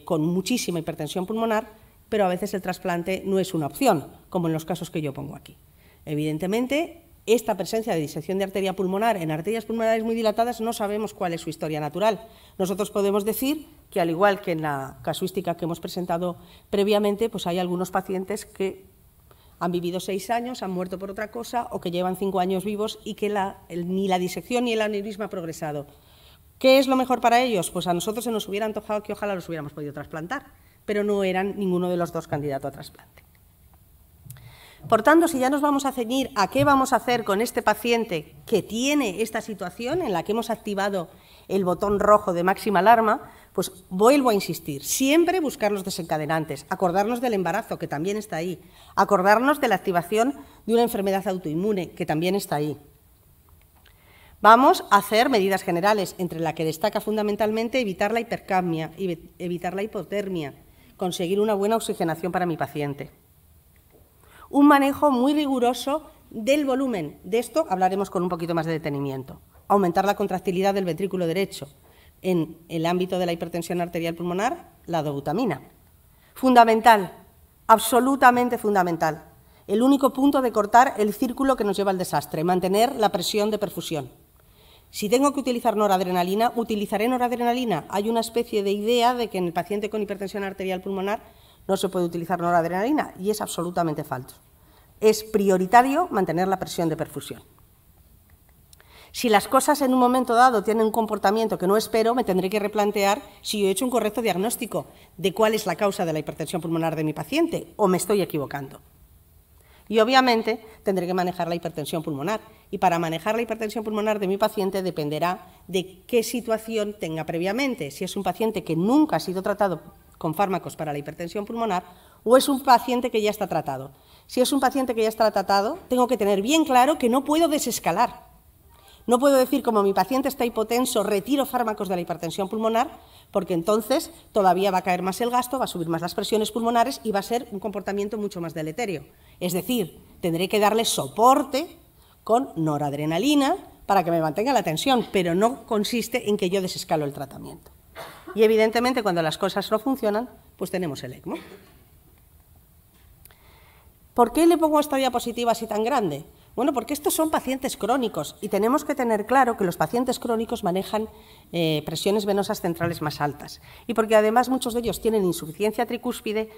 con muchísima hipertensión pulmonar, pero a veces el trasplante no es una opción, como en los casos que yo pongo aquí. Evidentemente, esta presencia de disección de arteria pulmonar en arterias pulmonares muy dilatadas no sabemos cuál es su historia natural. Nosotros podemos decir que, al igual que en la casuística que hemos presentado previamente, pues hay algunos pacientes que han vivido 6 años, han muerto por otra cosa o que llevan 5 años vivos y que ni la disección ni el aneurisma ha progresado. ¿Qué es lo mejor para ellos? Pues a nosotros se nos hubiera antojado que ojalá los hubiéramos podido trasplantar, pero no eran ninguno de los dos candidatos a trasplante. Por tanto, si ya nos vamos a ceñir a qué vamos a hacer con este paciente que tiene esta situación en la que hemos activado el botón rojo de máxima alarma, pues vuelvo a insistir, siempre buscar los desencadenantes, acordarnos del embarazo, que también está ahí, acordarnos de la activación de una enfermedad autoinmune, que también está ahí. Vamos a hacer medidas generales, entre las que destaca fundamentalmente evitar la hipercapnia, evitar la hipotermia, conseguir una buena oxigenación para mi paciente. Un manejo muy riguroso del volumen. De esto hablaremos con un poquito más de detenimiento. Aumentar la contractilidad del ventrículo derecho. En el ámbito de la hipertensión arterial pulmonar, la dobutamina. Fundamental, absolutamente fundamental. El único punto de cortar el círculo que nos lleva al desastre, mantener la presión de perfusión. Si tengo que utilizar noradrenalina, utilizaré noradrenalina. Hay una especie de idea de que en el paciente con hipertensión arterial pulmonar no se puede utilizar noradrenalina, y es absolutamente falso. Es prioritario mantener la presión de perfusión. Si las cosas en un momento dado tienen un comportamiento que no espero, me tendré que replantear si yo he hecho un correcto diagnóstico de cuál es la causa de la hipertensión pulmonar de mi paciente, o me estoy equivocando. Y obviamente tendré que manejar la hipertensión pulmonar, y para manejar la hipertensión pulmonar de mi paciente dependerá de qué situación tenga previamente, si es un paciente que nunca ha sido tratado con fármacos para la hipertensión pulmonar o es un paciente que ya está tratado. Si es un paciente que ya está tratado, tengo que tener bien claro que no puedo desescalar. No puedo decir, como mi paciente está hipotenso, retiro fármacos de la hipertensión pulmonar, porque entonces todavía va a caer más el gasto, va a subir más las presiones pulmonares y va a ser un comportamiento mucho más deleterio. Es decir, tendré que darle soporte con noradrenalina para que me mantenga la tensión, pero no consiste en que yo desescalo el tratamiento. Y evidentemente, cuando las cosas no funcionan, pues tenemos el ECMO. ¿Por qué le pongo esta diapositiva así tan grande? Bueno, porque estos son pacientes crónicos y tenemos que tener claro que los pacientes crónicos manejan presiones venosas centrales más altas, y porque además muchos de ellos tienen insuficiencia tricúspide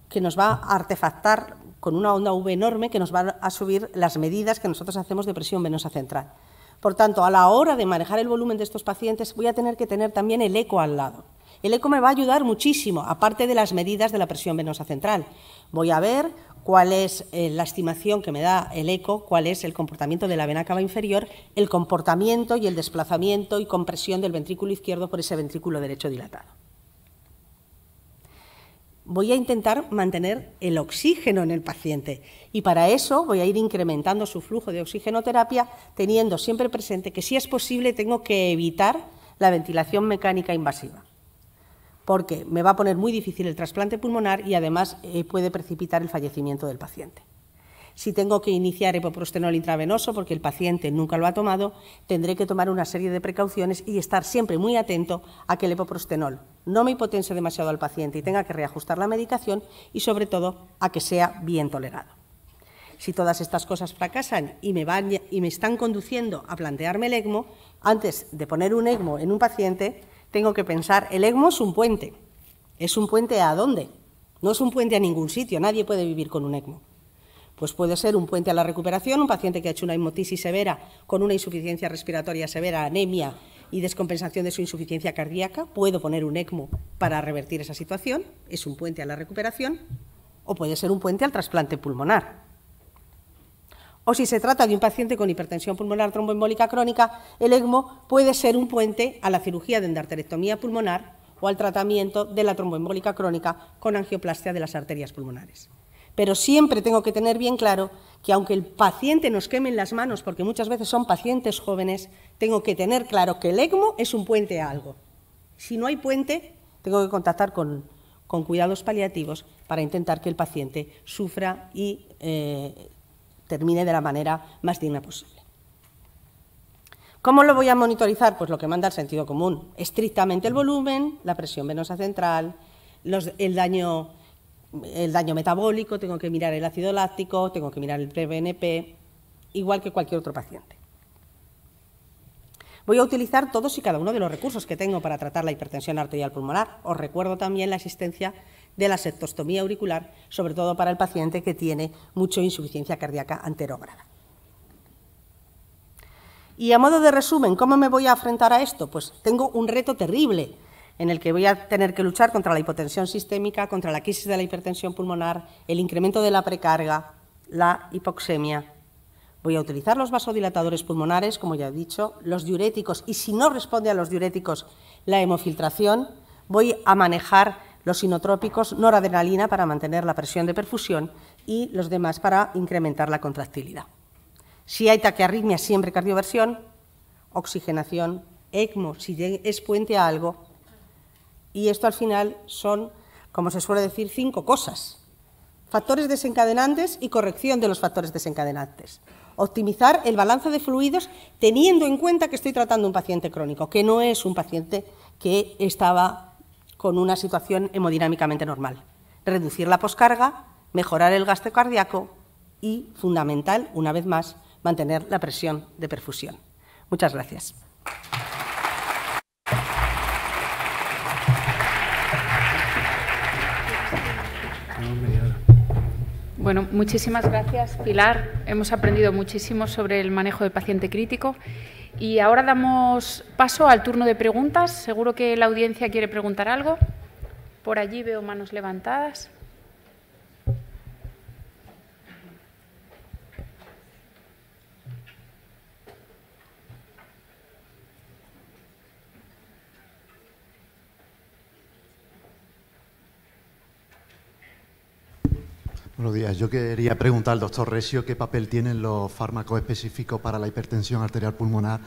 que nos va a artefactar con una onda V enorme que nos va a subir las medidas que nosotros hacemos de presión venosa central. Por tanto, a la hora de manejar el volumen de estos pacientes voy a tener que tener también el eco al lado. El eco me va a ayudar muchísimo, aparte de las medidas de la presión venosa central. Voy a ver cuál es la estimación que me da el eco, cuál es el comportamiento de la vena cava inferior, el comportamiento y el desplazamiento y compresión del ventrículo izquierdo por ese ventrículo derecho dilatado. Voy a intentar mantener el oxígeno en el paciente y para eso voy a ir incrementando su flujo de oxigenoterapia, teniendo siempre presente que, si es posible, tengo que evitar la ventilación mecánica invasiva, porque me va a poner muy difícil el trasplante pulmonar y además puede precipitar el fallecimiento del paciente. Si tengo que iniciar epoprostenol intravenoso porque el paciente nunca lo ha tomado, tendré que tomar una serie de precauciones y estar siempre muy atento a que el epoprostenol no me hipotense demasiado al paciente y tenga que reajustar la medicación, y sobre todo a que sea bien tolerado. Si todas estas cosas fracasan y me están conduciendo a plantearme el ECMO, antes de poner un ECMO en un paciente, tengo que pensar, el ECMO es un puente. ¿Es un puente a dónde? No es un puente a ningún sitio, nadie puede vivir con un ECMO. Pues puede ser un puente a la recuperación, un paciente que ha hecho una hemoptisis severa con una insuficiencia respiratoria severa, anemia y descompensación de su insuficiencia cardíaca. Puedo poner un ECMO para revertir esa situación, es un puente a la recuperación, o puede ser un puente al trasplante pulmonar. O si se trata de un paciente con hipertensión pulmonar tromboembólica crónica, el ECMO puede ser un puente a la cirugía de endarterectomía pulmonar o al tratamiento de la tromboembólica crónica con angioplastia de las arterias pulmonares. Pero siempre tengo que tener bien claro que, aunque el paciente nos queme en las manos, porque muchas veces son pacientes jóvenes, tengo que tener claro que el ECMO es un puente a algo. Si no hay puente, tengo que contactar con cuidados paliativos para intentar que el paciente sufra y termine de la manera más digna posible. ¿Cómo lo voy a monitorizar? Pues lo que manda el sentido común, estrictamente el volumen, la presión venosa central, el daño metabólico, tengo que mirar el ácido láctico, tengo que mirar el pre-BNP igual que cualquier otro paciente. Voy a utilizar todos y cada uno de los recursos que tengo para tratar la hipertensión arterial pulmonar. Os recuerdo también la existencia de la septostomía auricular, sobre todo para el paciente que tiene mucha insuficiencia cardíaca anterograda. Y a modo de resumen, ¿cómo me voy a enfrentar a esto? Pues tengo un reto terrible en el que voy a tener que luchar contra la hipotensión sistémica, contra la crisis de la hipertensión pulmonar, el incremento de la precarga, la hipoxemia. Voy a utilizar los vasodilatadores pulmonares, como ya he dicho, los diuréticos, y si no responde a los diuréticos, la hemofiltración. Voy a manejar los inotrópicos, noradrenalina para mantener la presión de perfusión y los demás para incrementar la contractilidad. Si hay taquiarritmia, siempre cardioversión, oxigenación, ECMO, si es puente a algo. Y esto al final son, como se suele decir, 5 cosas. Factores desencadenantes y corrección de los factores desencadenantes. Optimizar el balance de fluidos teniendo en cuenta que estoy tratando un paciente crónico, que no es un paciente que estaba con una situación hemodinámicamente normal. Reducir la poscarga, mejorar el gasto cardíaco y, fundamental, una vez más, mantener la presión de perfusión. Muchas gracias. Bueno, muchísimas gracias, Pilar. Hemos aprendido muchísimo sobre el manejo del paciente crítico y ahora damos paso al turno de preguntas. Seguro que la audiencia quiere preguntar algo. Por allí veo manos levantadas. Buenos días. Yo quería preguntar al doctor Resio qué papel tienen los fármacos específicos para la hipertensión arterial pulmonar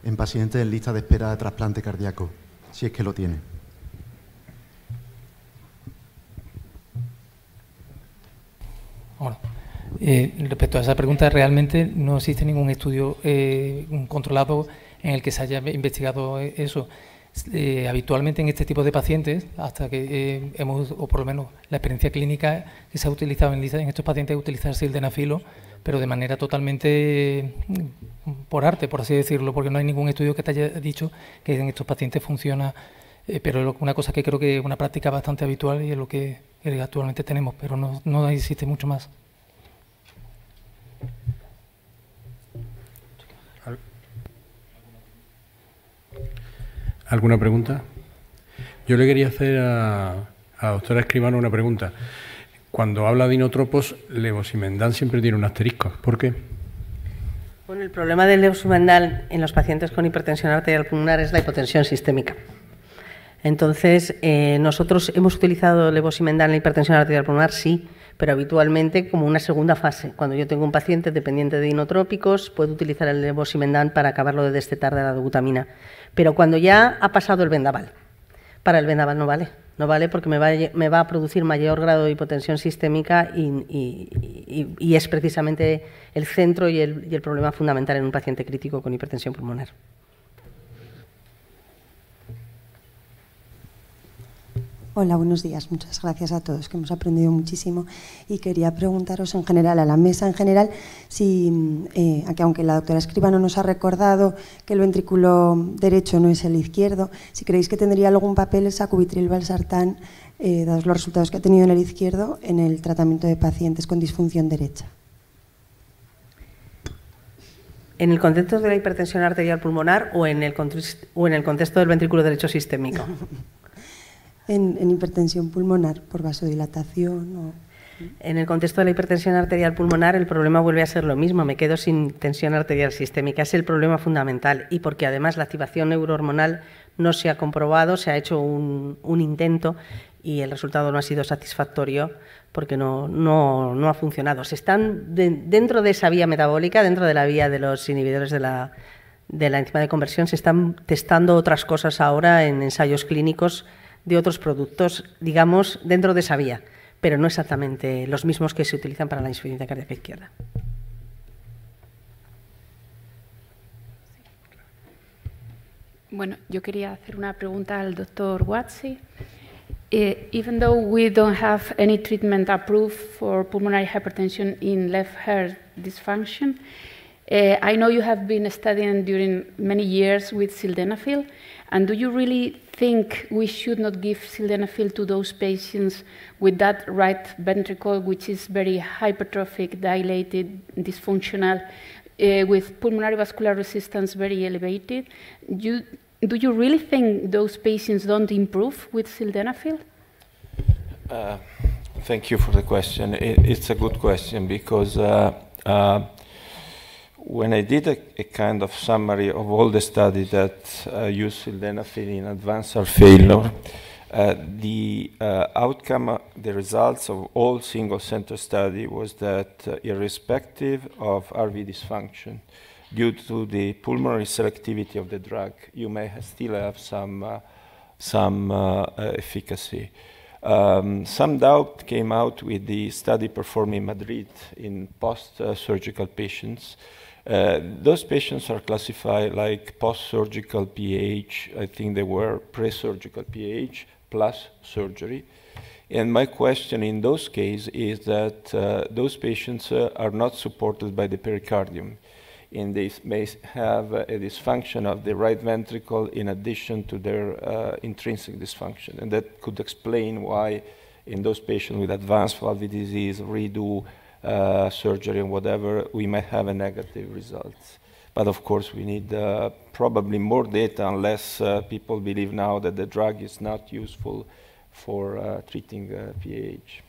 en pacientes en lista de espera de trasplante cardíaco, si es que lo tiene. Bueno, respecto a esa pregunta, realmente no existe ningún estudio controlado en el que se haya investigado eso. Habitualmente en este tipo de pacientes, hasta que o por lo menos la experiencia clínica que se ha utilizado en estos pacientes es utilizar sildenafilo, pero de manera totalmente por arte, por así decirlo, porque no hay ningún estudio que te haya dicho que en estos pacientes funciona, pero es una cosa que creo que es una práctica bastante habitual y es lo que actualmente tenemos, pero no existe mucho más. ¿Alguna pregunta? Yo le quería hacer a la doctora Escribano una pregunta. Cuando habla de inotropos, levosimendan siempre tiene un asterisco. ¿Por qué? Bueno, el problema del levosimendan en los pacientes con hipertensión arterial pulmonar es la hipotensión sistémica. Entonces, nosotros hemos utilizado levosimendan en la hipertensión arterial pulmonar, sí, pero habitualmente como una segunda fase. Cuando yo tengo un paciente dependiente de inotrópicos, puedo utilizar el levosimendan para acabarlo de destetar de la dobutamina. Pero cuando ya ha pasado el vendaval, para el vendaval no vale porque me va a producir mayor grado de hipotensión sistémica y es precisamente el centro y el problema fundamental en un paciente crítico con hipertensión pulmonar. Hola, buenos días. Muchas gracias a todos, que hemos aprendido muchísimo. Y quería preguntaros en general, a la mesa en general, si, aunque la doctora Escribano nos ha recordado que el ventrículo derecho no es el izquierdo, si creéis que tendría algún papel el sacubitril/valsartán, dados los resultados que ha tenido en el izquierdo, en el tratamiento de pacientes con disfunción derecha. ¿En el contexto de la hipertensión arterial pulmonar o en el contexto del ventrículo derecho sistémico? En hipertensión pulmonar, por vasodilatación o... En el contexto de la hipertensión arterial pulmonar el problema vuelve a ser lo mismo, me quedo sin tensión arterial sistémica, es el problema fundamental y porque además la activación neurohormonal no se ha comprobado, se ha hecho un intento y el resultado no ha sido satisfactorio porque no ha funcionado. Se están dentro de esa vía metabólica, dentro de la vía de los inhibidores de la enzima de conversión, se están testando otras cosas ahora en ensayos clínicos de otros productos, digamos, dentro de esa vía, pero no exactamente los mismos que se utilizan para la insuficiencia cardíaca izquierda. Bueno, yo quería hacer una pregunta al doctor Guazzi. Even though we don't have any treatment approved for pulmonary hypertension in left heart dysfunction, I know you have been studying during many years with sildenafil, and do you really think we should not give sildenafil to those patients with that right ventricle, which is very hypertrophic, dilated, dysfunctional, with pulmonary vascular resistance very elevated? Do you really think those patients don't improve with sildenafil? Thank you for the question. It's a good question because when I did a kind of summary of all the studies that use sildenafil in advanced heart failure, the outcome, the results of all single-center study was that irrespective of RV dysfunction, due to the pulmonary selectivity of the drug, you may still have some efficacy. Some doubt came out with the study performed in Madrid in post-surgical patients. Those patients are classified like post-surgical PAH. I think they were pre-surgical PAH plus surgery. And my question in those cases is that those patients are not supported by the pericardium, and they may have a dysfunction of the right ventricle in addition to their intrinsic dysfunction. And that could explain why in those patients with advanced valve disease, redo surgery and whatever, we might have a negative result. But of course, we need probably more data unless people believe now that the drug is not useful for treating PAH.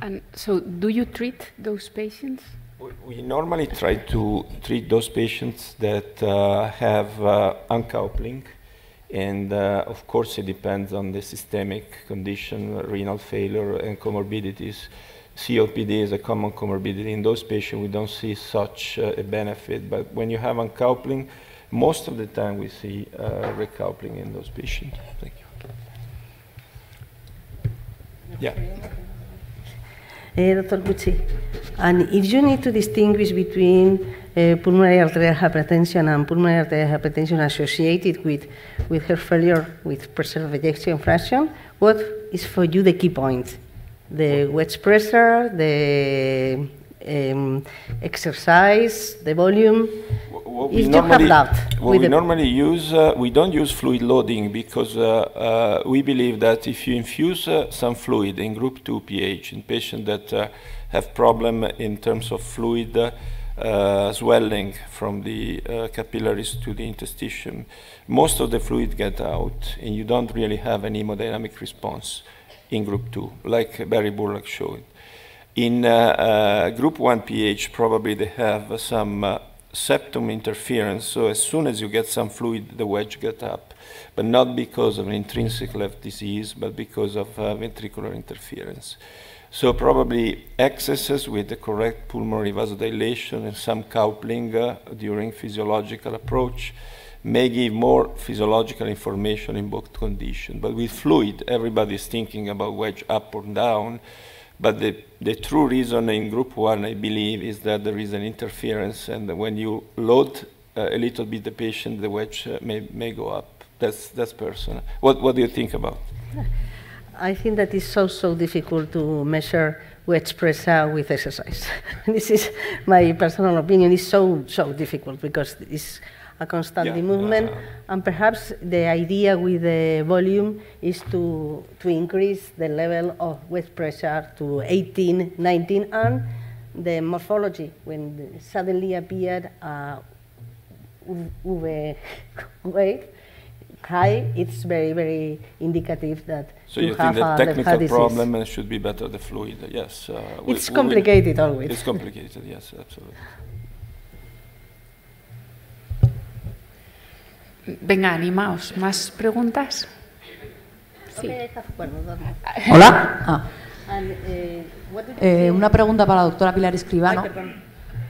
And so do you treat those patients? We normally try to treat those patients that have uncoupling, and of course it depends on the systemic condition, renal failure and comorbidities. COPD is a common comorbidity. In those patients we don't see such a benefit, but when you have uncoupling, most of the time we see recoupling in those patients. Thank you. Yeah. Dr. Gucci, and if you need to distinguish between pulmonary arterial hypertension and pulmonary arterial hypertension associated with heart failure with preserved ejection fraction, what is for you the key point? The wedge pressure, the exercise, the volume? We normally use, we don't use fluid loading because we believe that if you infuse some fluid in group 2 PH in patients that have problem in terms of fluid swelling from the capillaries to the interstitium, most of the fluid get out and you don't really have an hemodynamic response in group 2, like Barry Burlock showed. In group 1 PH, probably they have some septum interference, so as soon as you get some fluid, the wedge gets up, but not because of an intrinsic left disease, but because of ventricular interference. So probably excesses with the correct pulmonary vasodilation and some coupling during physiological approach may give more physiological information in both conditions. But with fluid, everybody is thinking about wedge up or down. But the true reason in group 1, I believe, is that there is an interference, and when you load a little bit the patient, the wedge may go up. That's personal. What do you think about? I think that it's so difficult to measure wedge pressure with exercise. This is my personal opinion. It's so difficult because it's a constant movement, and perhaps the idea with the volume is to increase the level of wedge pressure to 18, 19, and the morphology, when suddenly appeared UV wave high, it's very indicative that so you think the technical problem should be better the fluid, yes. It's complicated always. It's complicated, yes, absolutely. Venga, animaos. ¿Más preguntas? Sí. Hola. Una pregunta para la doctora Pilar Escribano.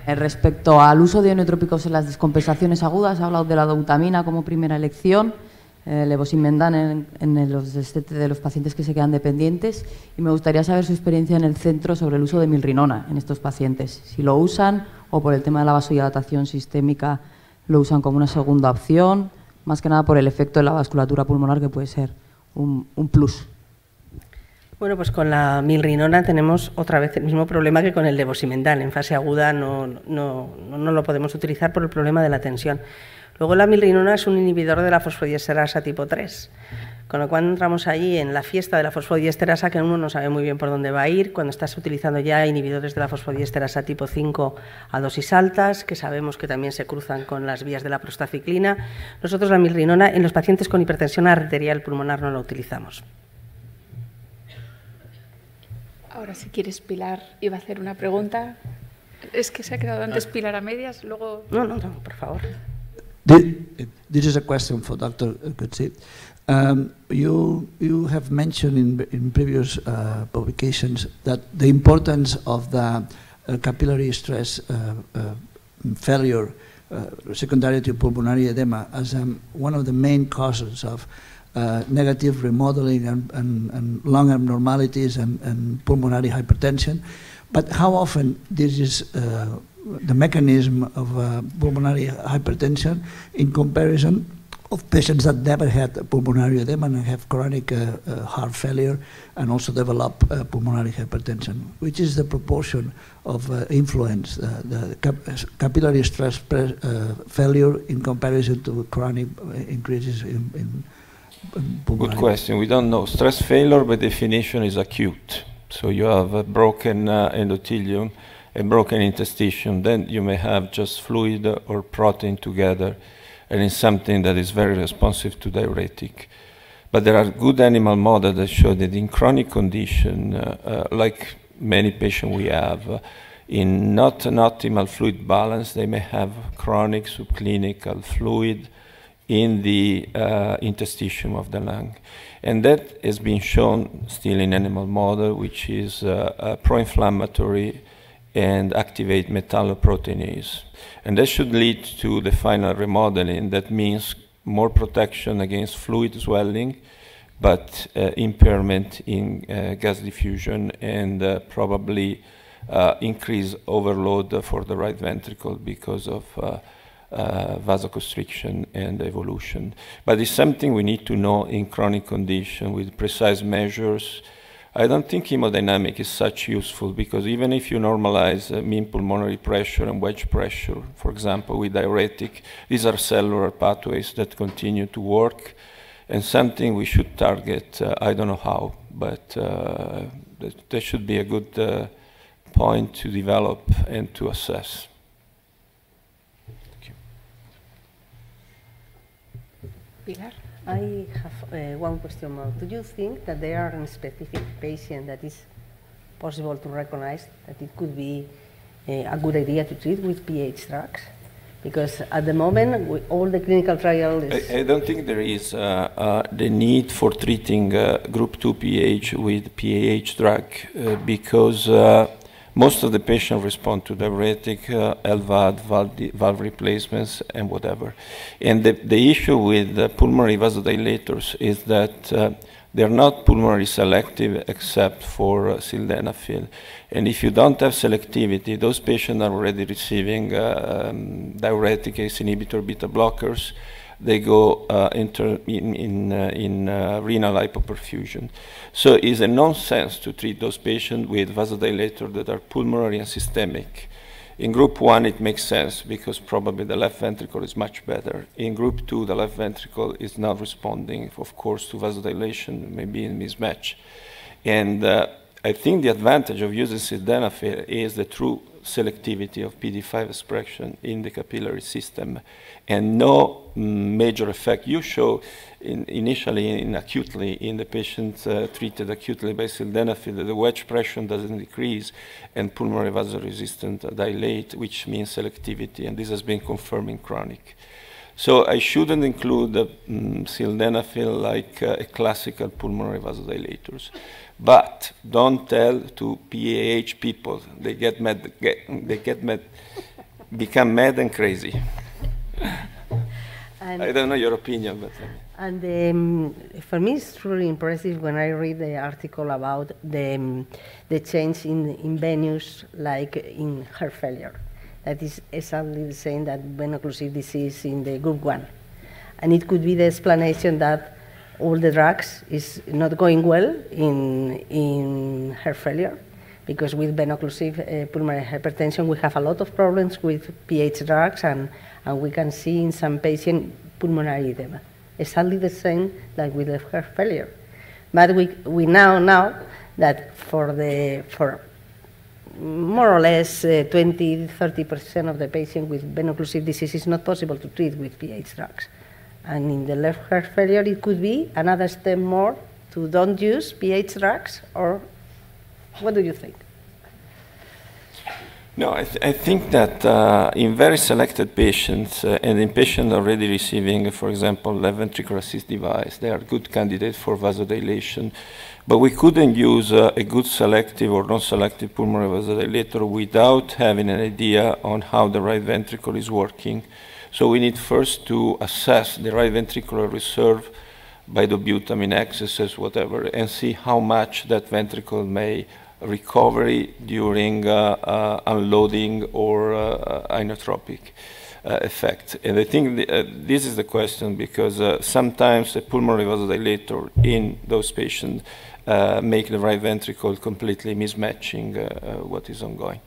Respecto al uso de ionotrópicos en las descompensaciones agudas, ha hablado de la doutamina como primera elección, levosimendan en los de los pacientes que se quedan dependientes, y me gustaría saber su experiencia en el centro sobre el uso de milrinona en estos pacientes, si lo usan o por el tema de la vasodilatación sistémica lo usan como una segunda opción, más que nada por el efecto en la vasculatura pulmonar que puede ser un plus. Bueno, pues con la milrinona tenemos otra vez el mismo problema que con el levosimendan. En fase aguda no lo podemos utilizar por el problema de la tensión. Luego la milrinona es un inhibidor de la fosfodiesterasa tipo 3, con lo cual entramos allí en la fiesta de la fosfodiesterasa que uno no sabe muy bien por dónde va a ir, cuando estás utilizando ya inhibidores de la fosfodiesterasa tipo 5 a dosis altas, que sabemos que también se cruzan con las vías de la prostaciclina. Nosotros la milrinona en los pacientes con hipertensión arterial pulmonar no la utilizamos. Ahora, si quieres, Pilar iba a hacer una pregunta. Es que se ha quedado antes Pilar a medias, luego... No, por favor. This is a question for Dr. Coetzee. You have mentioned in previous publications that the importance of the capillary stress failure secondary to pulmonary edema as one of the main causes of negative remodeling and lung abnormalities and pulmonary hypertension. But how often this is the mechanism of pulmonary hypertension in comparison of patients that never had pulmonary edema and have chronic heart failure and also develop pulmonary hypertension? Which is the proportion of influence, the capillary stress failure in comparison to chronic increases in pulmonary? Good question. We don't know. Stress failure by definition is acute. So you have a broken endothelium, a broken interstitium, then you may have just fluid or protein together, and it's something that is very responsive to diuretic. But there are good animal models that show that in chronic condition, like many patients we have, in not an optimal fluid balance, they may have chronic subclinical fluid in the interstitium of the lung. And that has been shown still in animal model, which is pro-inflammatory and activate metalloproteinase. And that should lead to the final remodeling. That means more protection against fluid swelling, but impairment in gas diffusion and probably increased overload for the right ventricle because of vasoconstriction and evolution. But it's something we need to know in chronic condition with precise measures. I don't think hemodynamic is such useful because even if you normalize mean pulmonary pressure and wedge pressure, for example, with diuretic, these are cellular pathways that continue to work and something we should target. I don't know how, but that should be a good point to develop and to assess. Pilar? I have one question more. Do you think that there are a specific patient that is possible to recognize that it could be a good idea to treat with pH drugs? Because at the moment, all the clinical trials... I don't think there is the need for treating group 2 pH with PAH drug because most of the patients respond to diuretic, LVAD, valve replacements, and whatever. And the issue with pulmonary vasodilators is that they're not pulmonary selective except for sildenafil. And if you don't have selectivity, those patients are already receiving diuretic, ACE inhibitor, beta blockers. They go in renal hypoperfusion. So it's a nonsense to treat those patients with vasodilators that are pulmonary and systemic. In group 1, it makes sense because probably the left ventricle is much better. In group 2, the left ventricle is not responding, of course, to vasodilation, maybe in mismatch. And I think the advantage of using sildenafil is the true selectivity of PD5 expression in the capillary system and no major effect. You show initially acutely in the patients treated acutely by sildenafil that the wedge pressure doesn't decrease and pulmonary vasoresistant dilate, which means selectivity, and this has been confirmed in chronic. So I shouldn't include sildenafil like a classical pulmonary vasodilators. But don't tell to PAH people. They get mad, become mad and crazy. And I don't know your opinion, but... And for me, it's truly impressive when I read the article about the change in venues, like in heart failure. That is exactly the same that veno-occlusive disease in the group 1. And it could be the explanation that all the drugs is not going well in heart failure, because with veno-occlusive pulmonary hypertension we have a lot of problems with PH drugs, and we can see in some patients pulmonary edema. Exactly the same like with the heart failure. But we now know that for more or less 20–30% of the patients with veno-occlusive disease is not possible to treat with PH drugs. And in the left heart failure, it could be another step more to don't use PH drugs, or what do you think? No, I think that in very selected patients and in patients already receiving, for example, left ventricular assist device, they are good candidates for vasodilation. But we couldn't use a good selective or non-selective pulmonary vasodilator without having an idea on how the right ventricle is working. So we need first to assess the right ventricular reserve by dobutamine excesses, whatever, and see how much that ventricle may recovery during unloading or inotropic effect. And I think this is the question, because sometimes a pulmonary vasodilator in those patients make the right ventricle completely mismatching what is ongoing.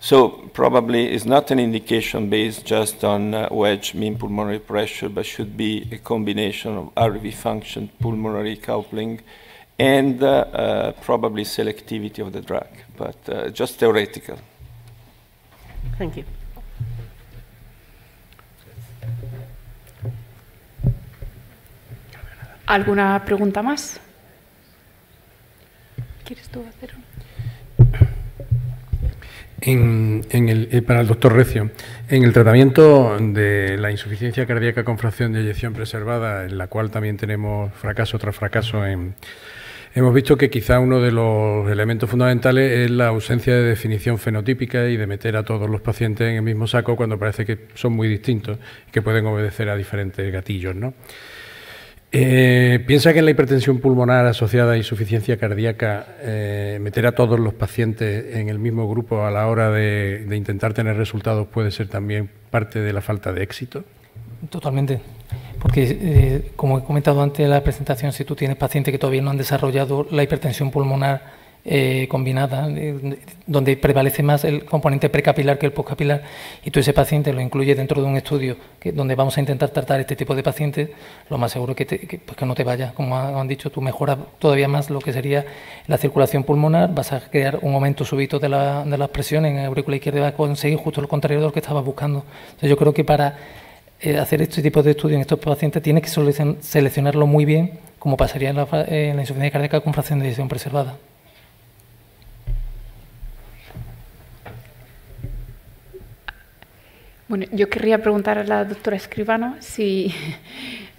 So probably it's not an indication based just on wedge mean pulmonary pressure, but should be a combination of RV function, pulmonary coupling, and probably selectivity of the drug, but just theoretical. Thank you. ¿Alguna pregunta más? ¿Quieres tú hacer una? Para el doctor Recio, en el tratamiento de la insuficiencia cardíaca con fracción de eyección preservada, en la cual también tenemos fracaso tras fracaso, hemos visto que quizá uno de los elementos fundamentales es la ausencia de definición fenotípica y de meter a todos los pacientes en el mismo saco cuando parece que son muy distintos y que pueden obedecer a diferentes gatillos, ¿no? ¿Piensa que en la hipertensión pulmonar asociada a insuficiencia cardíaca meter a todos los pacientes en el mismo grupo a la hora de intentar tener resultados puede ser también parte de la falta de éxito? Totalmente, porque como he comentado antes en la presentación, si tú tienes pacientes que todavía no han desarrollado la hipertensión pulmonar combinada, donde prevalece más el componente precapilar que el postcapilar, y tú ese paciente lo incluyes dentro de un estudio donde vamos a intentar tratar este tipo de pacientes, lo más seguro es que no te vayas. Como han dicho, tú mejoras todavía más lo que sería la circulación pulmonar, vas a crear un aumento súbito de las presiones en la aurícula izquierda y vas a conseguir justo lo contrario de lo que estabas buscando. Entonces, yo creo que para hacer este tipo de estudios en estos pacientes tienes que seleccionarlo muy bien, como pasaría en la insuficiencia cardíaca con fracción de eyección preservada. Bueno, yo querría preguntar a la doctora Escribano si,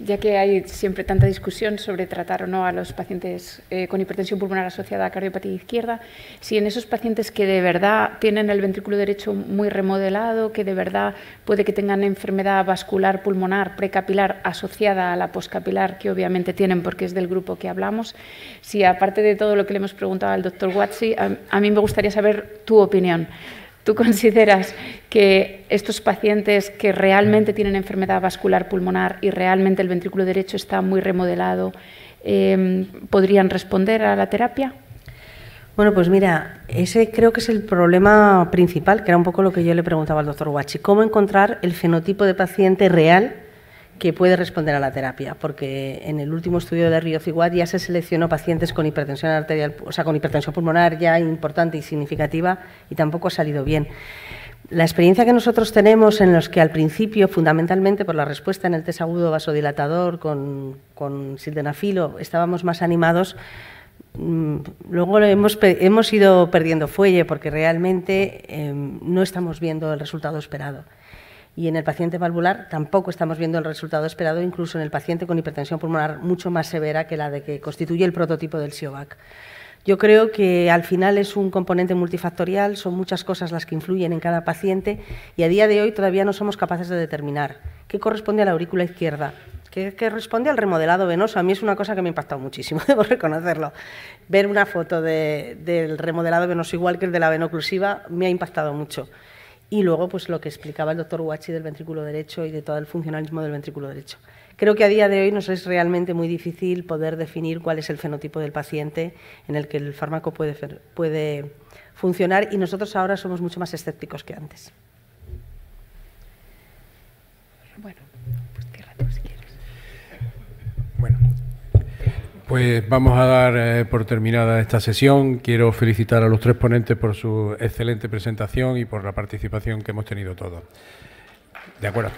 ya que hay siempre tanta discusión sobre tratar o no a los pacientes con hipertensión pulmonar asociada a cardiopatía izquierda, si en esos pacientes que de verdad tienen el ventrículo derecho muy remodelado, que de verdad puede que tengan enfermedad vascular pulmonar precapilar asociada a la poscapilar, que obviamente tienen porque es del grupo que hablamos, si aparte de todo lo que le hemos preguntado al doctor Guazzi, a mí me gustaría saber tu opinión. ¿Tú consideras que estos pacientes que realmente tienen enfermedad vascular pulmonar y realmente el ventrículo derecho está muy remodelado podrían responder a la terapia? Bueno, pues mira, ese creo que es el problema principal, que era un poco lo que yo le preguntaba al doctor Guazzi. ¿Cómo encontrar el fenotipo de paciente real que puede responder a la terapia? Porque en el último estudio de Río Figuat ya se seleccionó pacientes con hipertensión arterial, o sea, con hipertensión pulmonar ya importante y significativa, y tampoco ha salido bien. La experiencia que nosotros tenemos, en los que al principio, fundamentalmente por la respuesta en el test agudo vasodilatador con sildenafilo, estábamos más animados, luego hemos ido perdiendo fuelle porque realmente no estamos viendo el resultado esperado. Y en el paciente valvular tampoco estamos viendo el resultado esperado, incluso en el paciente con hipertensión pulmonar mucho más severa que la de que constituye el prototipo del SIOVAC. Yo creo que al final es un componente multifactorial, son muchas cosas las que influyen en cada paciente y a día de hoy todavía no somos capaces de determinar qué corresponde a la aurícula izquierda, qué responde al remodelado venoso. A mí es una cosa que me ha impactado muchísimo, debo reconocerlo. Ver una foto del remodelado venoso igual que el de la veno-oclusiva me ha impactado mucho. y luego pues lo que explicaba el doctor Huachi del ventrículo derecho y de todo el funcionalismo del ventrículo derecho. Creo que a día de hoy nos es realmente muy difícil poder definir cuál es el fenotipo del paciente en el que el fármaco puede funcionar, y nosotros ahora somos mucho más escépticos que antes. Bueno, pues cierra tú si quieres. Bueno, pues vamos a dar por terminada esta sesión. Quiero felicitar a los 3 ponentes por su excelente presentación y por la participación que hemos tenido todos. De acuerdo.